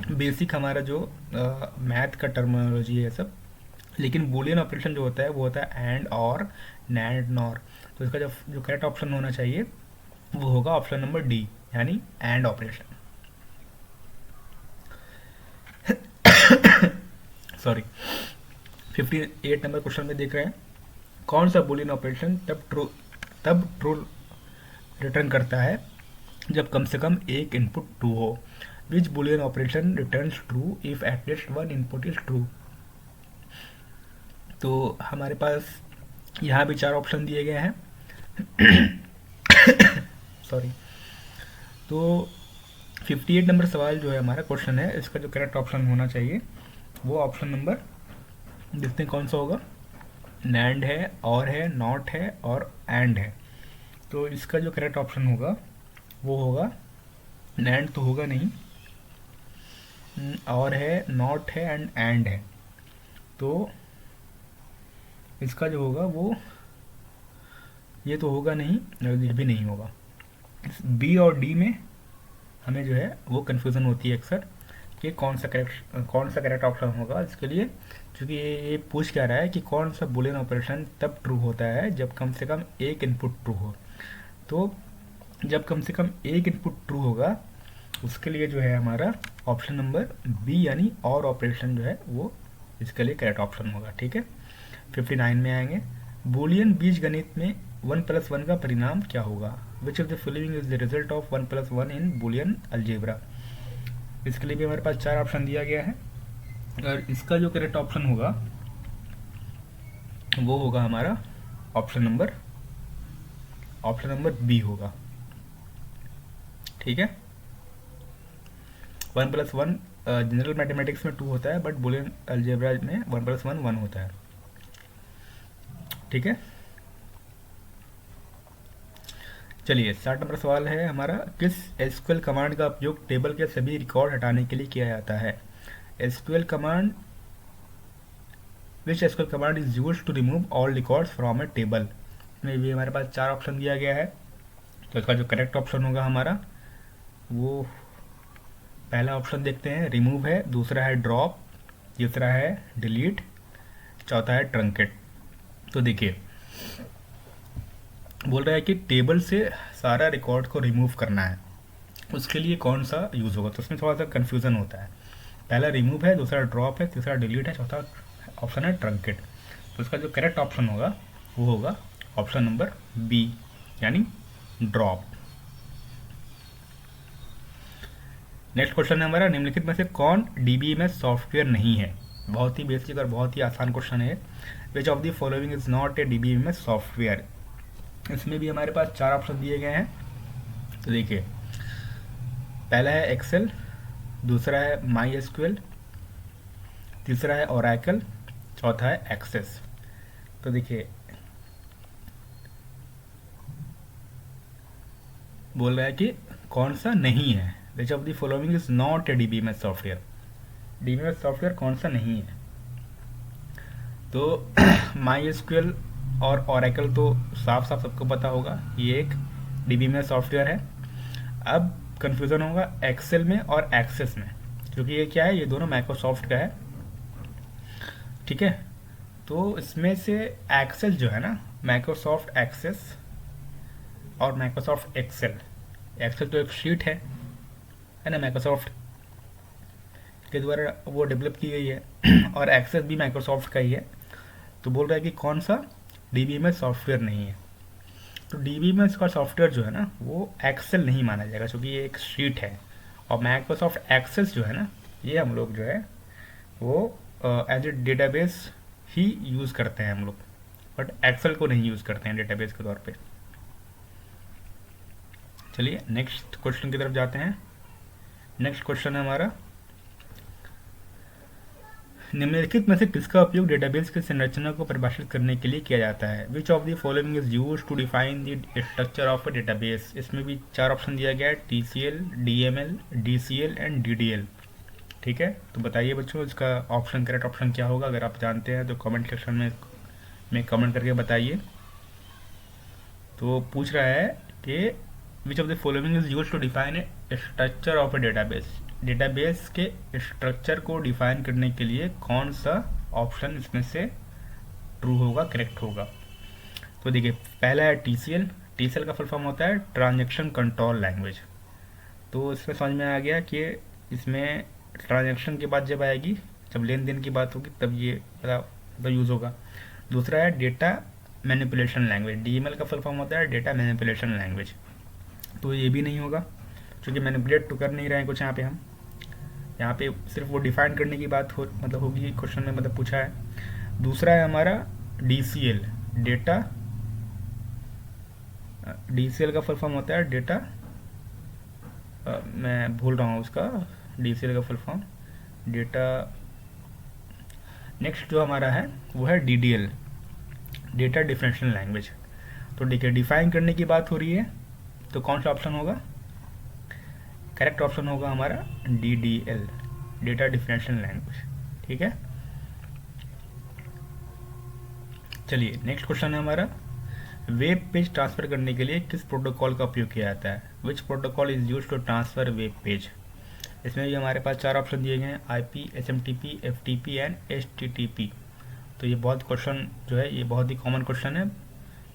बेसिक हमारा जो मैथ का टर्मिनोलॉजी है सब, लेकिन बूलियन ऑपरेशन जो होता है वो होता है एंड और, नैंड, नॉर। तो इसका जो करेक्ट ऑप्शन होना चाहिए वो होगा ऑप्शन नंबर डी, यानी and operation. Sorry, 58 number question में देख रहे हैं कौन सा बूलियन ऑपरेशन तब ट्रू रिटर्न करता है जब कम से कम एक इनपुट ट्रू हो। Which boolean operation returns true if at least one input is true. तो हमारे पास यहाँ भी 4 ऑप्शन दिए गए हैं। सॉरी, तो 58 नंबर सवाल जो है हमारा क्वेश्चन है, इसका जो करेक्ट ऑप्शन होना चाहिए वो ऑप्शन नंबर, देखते हैं कौन सा होगा। नैंड है, और है, नॉट है और एंड है। तो इसका जो करेक्ट ऑप्शन होगा वो होगा, नैंड तो होगा नहीं, और है, नॉट है एंड है। तो इसका जो होगा वो, ये तो होगा नहीं, ये भी नहीं होगा। बी और डी में हमें जो है वो कन्फ्यूज़न होती है अक्सर कि कौन सा करेक्ट ऑप्शन होगा। इसके लिए क्योंकि ये पूछ क्या रहा है कि कौन सा बूलियन ऑपरेशन तब ट्रू होता है जब कम से कम एक इनपुट ट्रू हो। तो जब कम से कम एक इनपुट ट्रू होगा उसके लिए जो है हमारा ऑप्शन नंबर बी यानी और ऑपरेशन जो है वो इसके लिए करेक्ट ऑप्शन होगा। ठीक है, 59 में आएंगे। बूलियन बीजगणित में 1+1 का परिणाम क्या होगा। विच of the following is the result of 1+1 in Boolean algebra. इसके लिए भी हमारे पास 4 ऑप्शन दिया गया है और इसका जो करेक्ट ऑप्शन होगा वो होगा हमारा ऑप्शन नंबर बी होगा। ठीक है, 1+1 जनरल मैथमेटिक्स में 2 होता है, बट बूलियन अलजेब्रा में 1+1 1 होता है। ठीक है, चलिए 60 नंबर सवाल है हमारा, किस एसक्यूएल कमांड का उपयोग टेबल के सभी रिकॉर्ड हटाने के लिए किया जाता है। SQL command, which SQL command is used to remove all records from a table. में भी हमारे पास 4 ऑप्शन दिया गया है। तो इसका जो करेक्ट ऑप्शन होगा हमारा वो पहला ऑप्शन देखते हैं, रिमूव है, दूसरा है ड्रॉप, तीसरा है डिलीट, चौथा है ट्रंकेट। तो देखिए बोल रहा है कि टेबल से सारा रिकॉर्ड को रिमूव करना है, उसके लिए कौन सा यूज़ होगा। तो उसमें थोड़ा सा कन्फ्यूज़न होता है, पहला रिमूव है, दूसरा ड्रॉप है, तीसरा डिलीट है, चौथा ऑप्शन है ट्रंकेट। तो इसका जो करेक्ट ऑप्शन होगा वो होगा ऑप्शन नंबर बी यानी ड्रॉप। नेक्स्ट क्वेश्चन है हमारा, निम्नलिखित में से कौन डीबीएमएस सॉफ्टवेयर नहीं है। बहुत ही बेसिक और बहुत ही आसान क्वेश्चन है। Which of the following is not a DBMS software. इसमें भी हमारे पास 4 ऑप्शन दिए गए हैं। तो देखिए पहला है एक्सेल, दूसरा है माई एसक्यूएल, तीसरा है ओरेकल, चौथा है एक्सेस। तो देखिए बोल रहा है कि कौन सा नहीं है, which of the following is not a DBMS software. DBMS software कौन सा नहीं है। तो माई एसक्यूएल और ओरेकल तो साफ साफ सबको पता होगा ये एक डीबीएमएस सॉफ्टवेयर है। अब कंफ्यूजन होगा एक्सेल में और एक्सेस में, क्योंकि ये क्या है, ये दोनों माइक्रोसॉफ्ट का है। ठीक है, तो इसमें से एक्सेल जो है ना, माइक्रोसॉफ्ट एक्सेस और माइक्रोसॉफ्ट एक्सेल। एक्सेल तो एक शीट है ना, माइक्रोसॉफ्ट के द्वारा वो डेवलप की गई है और एक्सेस भी माइक्रोसॉफ्ट का ही है। तो बोल रहा है कि कौन सा डीबीएमएस सॉफ्टवेयर नहीं है। तो डीबीएमएस का सॉफ्टवेयर जो है ना वो एक्सेल नहीं माना जाएगा, क्योंकि ये एक शीट है। और माइक्रोसॉफ्ट एक्सेस जो है ना, ये हम लोग जो है वो एज ए डेटाबेस ही यूज़ करते हैं हम लोग, बट एक्सेल को नहीं यूज़ करते हैं डेटाबेस के तौर पे। चलिए नेक्स्ट क्वेश्चन की तरफ जाते हैं। नेक्स्ट क्वेश्चन है हमारा, निम्नलिखित में से किसका उपयोग डेटाबेस की संरचना को परिभाषित करने के लिए किया जाता है। Which of the following is used to define the structure of a database. इसमें भी 4 ऑप्शन दिया गया है, TCL, DML, DCL and DDL। ठीक है, तो बताइए बच्चों इसका ऑप्शन करेक्ट ऑप्शन क्या होगा। अगर आप जानते हैं तो कमेंट सेक्शन में कमेंट करके बताइए। तो पूछ रहा है कि which of the following is use to define a structure of a database. Database के स्ट्रक्चर को डिफाइन करने के लिए कौन सा ऑप्शन इसमें से ट्रू होगा, करेक्ट होगा। तो देखिए पहला है टीसीएल। टीसीएल का फुल फॉर्म होता है ट्रांजैक्शन कंट्रोल लैंग्वेज। तो इसमें समझ में आ गया कि इसमें ट्रांजैक्शन की बात जब आएगी, जब लेन देन की बात होगी, तब ये मतलब यूज़ होगा। दूसरा है डेटा मैनिपुलेशन लैंग्वेज। डीएमएल का फुल फॉर्म होता है डेटा मैनिपुलेशन लैंग्वेज। तो ये भी नहीं होगा, क्योंकि मैनिपुलेट तो कर नहीं रहे हैं कुछ हम यहाँ पे सिर्फ वो डिफाइन करने की बात मतलब होगी, क्वेश्चन में मतलब पूछा है। दूसरा है हमारा डीसीएल। डीसीएल का फुल फॉर्म होता है डेटा, मैं भूल रहा हूँ उसका, डीसीएल का फुल फॉर्म डेटा। नेक्स्ट जो हमारा है वो है डीडीएल, डेटा डिफरेंशियल लैंग्वेज। तो देखिए डिफाइन करने की बात हो रही है, तो कौन सा ऑप्शन होगा, करेक्ट ऑप्शन होगा हमारा डीडीएल, डेटा डिफरेंशियल लैंग्वेज। ठीक है, चलिए नेक्स्ट क्वेश्चन है हमारा, वेब पेज ट्रांसफर करने के लिए किस प्रोटोकॉल का उपयोग किया जाता है। Which protocol is use to transfer web page. इसमें भी हमारे पास 4 ऑप्शन दिए गए हैं, IP, SMTP, FTP and HTTP. तो ये बहुत क्वेश्चन जो है ये बहुत ही कॉमन क्वेश्चन है।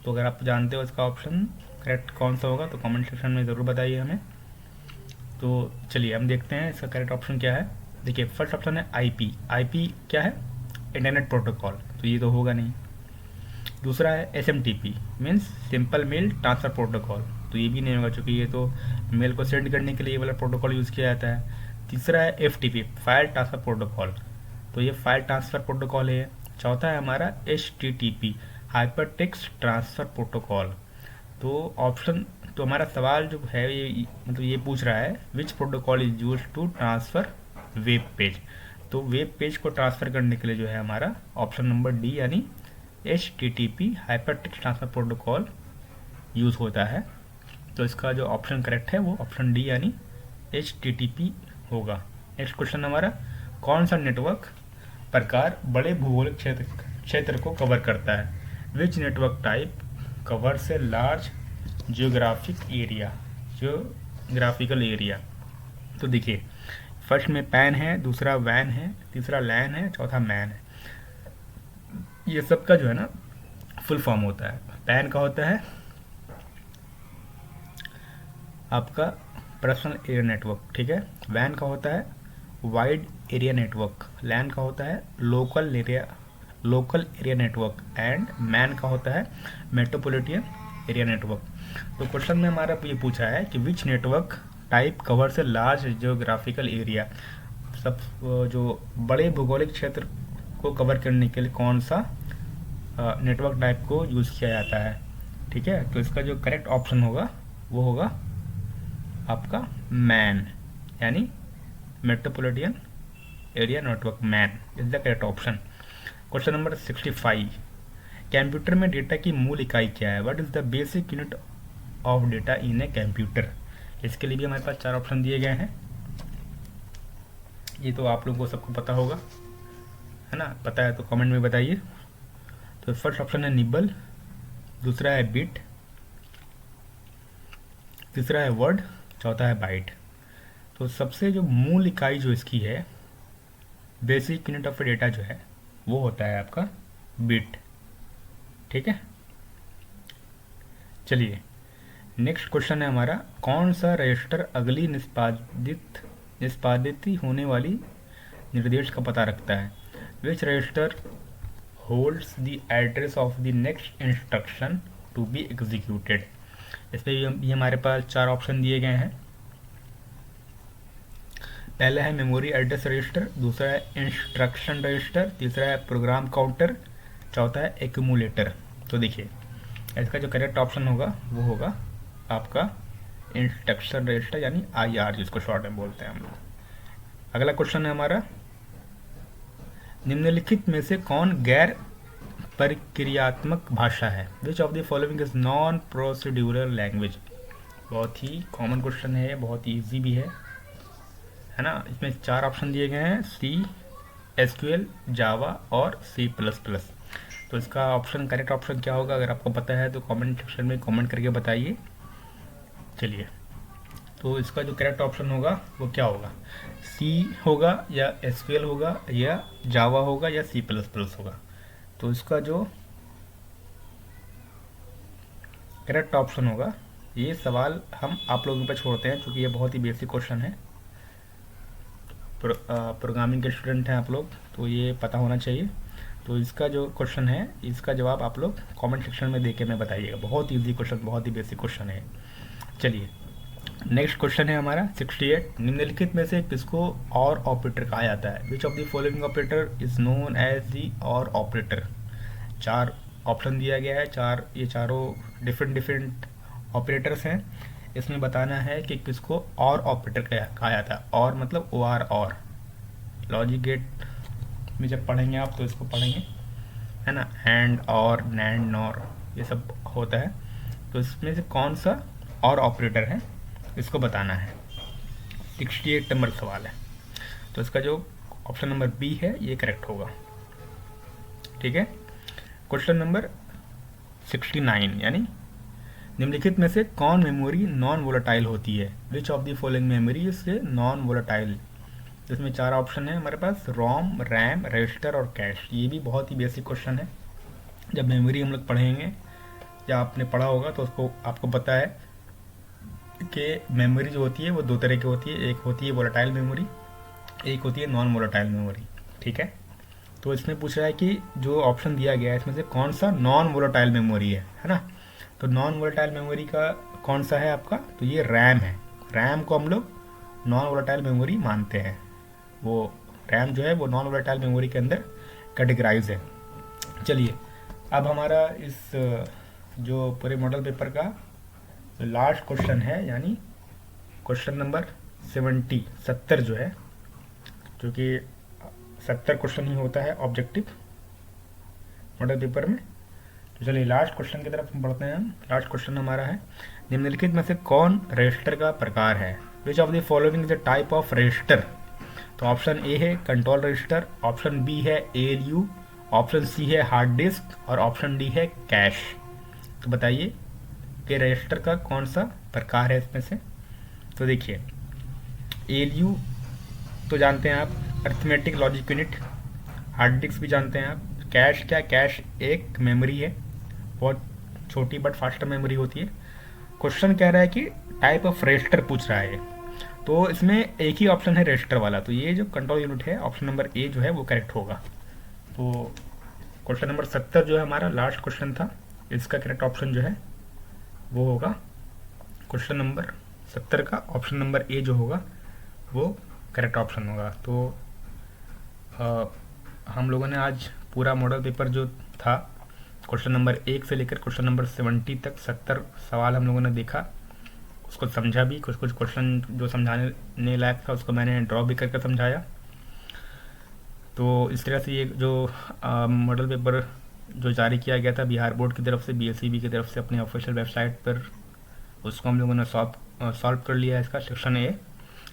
तो अगर आप जानते हो इसका ऑप्शन करेक्ट कौन सा होगा तो कमेंट सेक्शन में ज़रूर बताइए हमें। तो चलिए हम देखते हैं इसका करेक्ट ऑप्शन क्या है। देखिए फर्स्ट ऑप्शन है आईपी। आईपी क्या है, इंटरनेट प्रोटोकॉल, तो ये तो होगा नहीं। दूसरा है SMTP means simple mail transfer protocol, तो ये भी नहीं होगा, क्योंकि ये तो मेल को सेंड करने के लिए ये वाला प्रोटोकॉल यूज़ किया जाता है। तीसरा है एफटीपी, फाइल ट्रांसफ़र प्रोटोकॉल, तो ये फाइल ट्रांसफ़र प्रोटोकॉल है। चौथा है हमारा HTTP, hyper text transfer protocol. तो ऑप्शन, तो हमारा सवाल जो है ये मतलब ये पूछ रहा है which protocol is use to transfer web page. तो वेब पेज को ट्रांसफ़र करने के लिए जो है हमारा ऑप्शन नंबर डी यानी HTTP hyper text transfer protocol use होता है। तो इसका जो ऑप्शन करेक्ट है वो ऑप्शन डी यानी HTTP होगा। नेक्स्ट क्वेश्चन हमारा, कौन सा नेटवर्क प्रकार बड़े भूगोलिक क्षेत्र को कवर करता है। Which network type covers a large geographical area. तो देखिए फर्स्ट में पैन है, दूसरा वैन है, तीसरा लैन है, चौथा मैन है। ये सब का जो है ना फुल फॉर्म होता है। पैन का होता है आपका पर्सनल एरिया नेटवर्क, ठीक है। वैन का होता है वाइड एरिया नेटवर्क, लैन का होता है local area network and MAN का होता है मेट्रोपॉलिटन एरिया नेटवर्क। तो क्वेश्चन में हमारा ये पूछा है कि which network type covers a large geographical area. सब जो बड़े भौगोलिक क्षेत्र को कवर करने के लिए कौन सा नेटवर्क टाइप को यूज़ किया जाता है। ठीक है, तो इसका जो करेक्ट ऑप्शन होगा वो होगा आपका मैन यानी metropolitan area network, man is the correct option. Question number 65, computer में डेटा की मूल इकाई क्या है। What is the basic unit of data in a computer. इसके लिए भी हमारे पास 4 ऑप्शन दिए गए हैं। ये तो आप लोगों को सबको पता होगा, है ना, पता है तो कमेंट में बताइए। तो फर्स्ट ऑप्शन है निबल, दूसरा है बिट, तीसरा है वर्ड, चौथा है बाइट। तो सबसे जो मूल इकाई जो इसकी है, बेसिक यूनिट ऑफ डेटा जो है वो होता है आपका बिट। ठीक है, चलिए नेक्स्ट क्वेश्चन है हमारा, कौन सा रजिस्टर अगली निष्पादित होने वाली निर्देश का पता रखता है। Which register holds the address of the next instruction to be executed. इसमें ये हमारे पास 4 ऑप्शन दिए गए हैं। पहला है मेमोरी एड्रेस रजिस्टर, दूसरा है इंस्ट्रक्शन रजिस्टर, तीसरा है प्रोग्राम काउंटर, चौथा है एक्यूमुलेटर। तो देखिए इसका जो करेक्ट ऑप्शन होगा वो होगा आपका इंस्ट्रक्शन रजिस्टर यानी IR, जिसको शॉर्ट में बोलते हैं हम लोग। अगला क्वेश्चन है हमारा, निम्नलिखित में से कौन गैर प्रक्रियात्मक भाषा है। Which of the following is non procedural language. बहुत ही कॉमन क्वेश्चन है, बहुत ईजी भी है ना। इसमें 4 ऑप्शन दिए गए हैं, C, SQL, जावा और C++। तो इसका ऑप्शन करेक्ट ऑप्शन क्या होगा, अगर आपको पता है तो कमेंट सेक्शन में कमेंट करके बताइए। चलिए, तो इसका जो करेक्ट ऑप्शन होगा वो क्या होगा, सी होगा या एसक्यूएल होगा या जावा होगा या सी प्लस प्लस होगा। तो इसका जो करेक्ट ऑप्शन होगा, ये सवाल हम आप लोगों पर छोड़ते हैं क्योंकि ये बहुत ही बेसिक क्वेश्चन है। प्रोग्रामिंग के स्टूडेंट हैं आप लोग, तो ये पता होना चाहिए। तो इसका जो क्वेश्चन है, इसका जवाब आप लोग कमेंट सेक्शन में देके मैं बताइएगा। बहुत इजी क्वेश्चन, बहुत ही बेसिक क्वेश्चन है। चलिए, नेक्स्ट क्वेश्चन है हमारा 68। निम्नलिखित में से किसको और ऑपरेटर कहा जाता है? Which of the following operator is known as the or operator? 4 option दिया गया है, ये चारों डिफरेंट ऑपरेटर्स हैं। इसमें बताना है कि किसको और ऑपरेटर कहा जाता है। और मतलब ओ आर, और लॉजिक गेट में जब पढ़ेंगे आप तो इसको पढ़ेंगे, है ना, एंड और नैंड नॉर ये सब होता है। तो इसमें से कौन सा और ऑपरेटर है इसको बताना है। 68 नंबर सवाल है। तो इसका जो ऑप्शन नंबर बी है ये करेक्ट होगा। ठीक है। क्वेश्चन नंबर 69, यानी निम्नलिखित में से कौन मेमोरी नॉन वोलेटाइल होती है? Which of the following memory से नॉन वोलेटाइल? इसमें 4 ऑप्शन है हमारे पास, रोम, रैम, रजिस्टर और कैश। ये भी बहुत ही बेसिक क्वेश्चन है। जब मेमोरी हम लोग पढ़ेंगे या आपने पढ़ा होगा तो उसको आपको पता है कि मेमोरी जो होती है वो 2 तरह की होती है। एक होती है वोलेटाइल मेमोरी, एक होती है नॉन वोलेटाइल मेमोरी। ठीक है। तो इसमें पूछ रहा है कि जो ऑप्शन दिया गया है इसमें से कौन सा नॉन वोलेटाइल मेमोरी है ना। तो नॉन वोलेटाइल मेमोरी का कौन सा है आपका? तो ये रैम है। रैम को हम लोग नॉन वोलेटाइल मेमोरी मानते हैं। वो रैम जो है वो नॉन वोलेटाइल मेमोरी के अंदर कैटेगराइज है। चलिए, अब हमारा इस जो पूरे मॉडल पेपर का लास्ट क्वेश्चन है, यानी क्वेश्चन नंबर 70 जो है, क्योंकि 70 क्वेश्चन ही होता है ऑब्जेक्टिव मॉडल पेपर में। तो चलिए लास्ट क्वेश्चन की तरफ हम बढ़ते हैं। लास्ट क्वेश्चन हमारा है, निम्नलिखित में से कौन रजिस्टर का प्रकार है? Which of the following is the type of register? तो ऑप्शन ए है कंट्रोल रजिस्टर, ऑप्शन बी है एएलयू, ऑप्शन सी है हार्ड डिस्क और ऑप्शन डी है कैश। तो बताइए कि रजिस्टर का कौन सा प्रकार है इसमें से। तो देखिए, एएलयू तो जानते हैं आप, arithmetic logic unit. Hard disk भी जानते हैं आप। कैश क्या? कैश एक मेमोरी है, बहुत छोटी बट फास्टर मेमोरी होती है। क्वेश्चन कह रहा है कि टाइप ऑफ रजिस्टर पूछ रहा है, तो इसमें एक ही ऑप्शन है रजिस्टर वाला। तो ये जो कंट्रोल यूनिट है, ऑप्शन नंबर ए जो है वो करेक्ट होगा। तो क्वेश्चन नंबर 70 जो है हमारा लास्ट क्वेश्चन था, इसका करेक्ट ऑप्शन जो है वो होगा क्वेश्चन नंबर 70 का ऑप्शन नंबर ए जो होगा वो करेक्ट ऑप्शन होगा। तो हम लोगों ने आज पूरा मॉडल पेपर जो था क्वेश्चन नंबर 1 से लेकर क्वेश्चन नंबर 70 तक 70 सवाल हम लोगों ने देखा, उसको समझा भी। कुछ क्वेश्चन जो समझाने लायक था उसको मैंने ड्रॉ भी करके समझाया। तो इस तरह से ये जो मॉडल पेपर जो जारी किया गया था बिहार बोर्ड की तरफ से, बीएसईबी की तरफ से अपने ऑफिशियल वेबसाइट पर, उसको हम लोगों ने सॉल्व कर लिया है। इसका सेक्शन ए,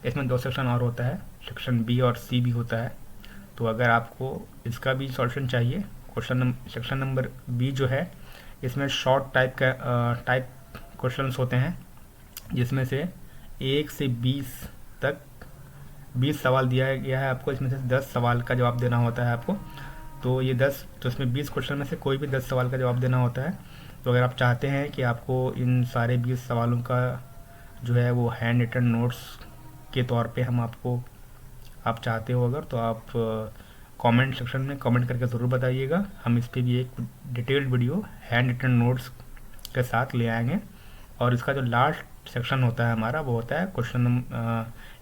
इसमें 2 सेक्शन और होता है, सेक्शन बी और सी भी होता है। तो अगर आपको इसका भी सॉल्यूशन चाहिए, सेक्शन नंबर बी जो है इसमें शॉर्ट टाइप क्वेश्चंस होते हैं, जिसमें से 1 से 20 तक 20 सवाल दिया गया है आपको। इसमें से 10 सवाल का जवाब देना होता है आपको। तो ये 10, तो इसमें 20 क्वेश्चन में से कोई भी 10 सवाल का जवाब देना होता है। तो अगर आप चाहते हैं कि आपको इन सारे 20 सवालों का जो है वो हैंड रिटन नोट्स के तौर पे हम आपको, आप चाहते हो अगर, तो आप कमेंट सेक्शन में कमेंट करके ज़रूर बताइएगा। हम इस पर भी एक detailed video hand written notes के साथ ले आएंगे। और इसका जो लास्ट सेक्शन होता है हमारा वो होता है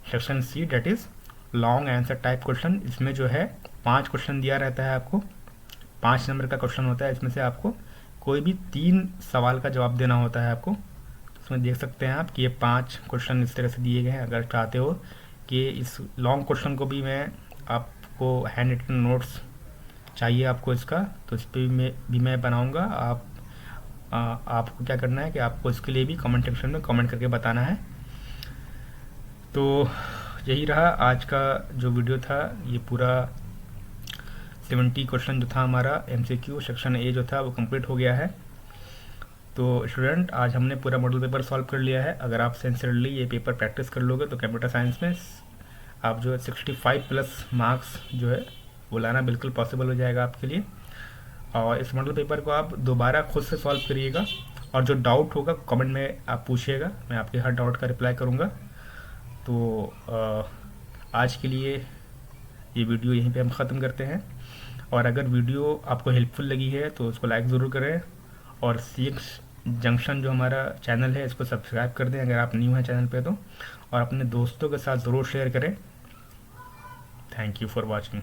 section C, that is long answer type question. इसमें जो है 5 क्वेश्चन दिया रहता है आपको, 5 नंबर का क्वेश्चन होता है। इसमें से आपको कोई भी 3 सवाल का जवाब देना होता है आपको। इसमें देख सकते हैं आप कि ये 5 क्वेश्चन इस तरह से दिए गए हैं। अगर चाहते हो कि इस लॉन्ग क्वेश्चन को भी मैं आपको हैंड रिटन नोट्स चाहिए आपको इसका, तो इस पर भी मैं बनाऊंगा। आपको क्या करना है कि आपको इसके लिए भी कमेंट सेक्शन में कमेंट करके बताना है। तो यही रहा आज का जो वीडियो था। ये पूरा 70 क्वेश्चन जो था हमारा MCQ सेक्शन ए जो था वो कंप्लीट हो गया है। तो स्टूडेंट, आज हमने पूरा मॉडल पेपर सॉल्व कर लिया है। अगर आप सिंसियरली ये पेपर प्रैक्टिस कर लोगे तो कंप्यूटर साइंस में आप जो है 65+ मार्क्स जो है वो लाना बिल्कुल पॉसिबल हो जाएगा आपके लिए। और इस मॉडल पेपर को आप दोबारा खुद से सॉल्व करिएगा, और जो डाउट होगा कमेंट में आप पूछिएगा, मैं आपके हर डाउट का रिप्लाई करूँगा। तो आज के लिए ये वीडियो यहीं पे हम ख़त्म करते हैं। और अगर वीडियो आपको हेल्पफुल लगी है तो उसको लाइक ज़रूर करें, और CX जंक्शन जो हमारा चैनल है इसको सब्सक्राइब कर दें अगर आप न्यू हैं चैनल पे तो, और अपने दोस्तों के साथ ज़रूर शेयर करें। Thank you for watching.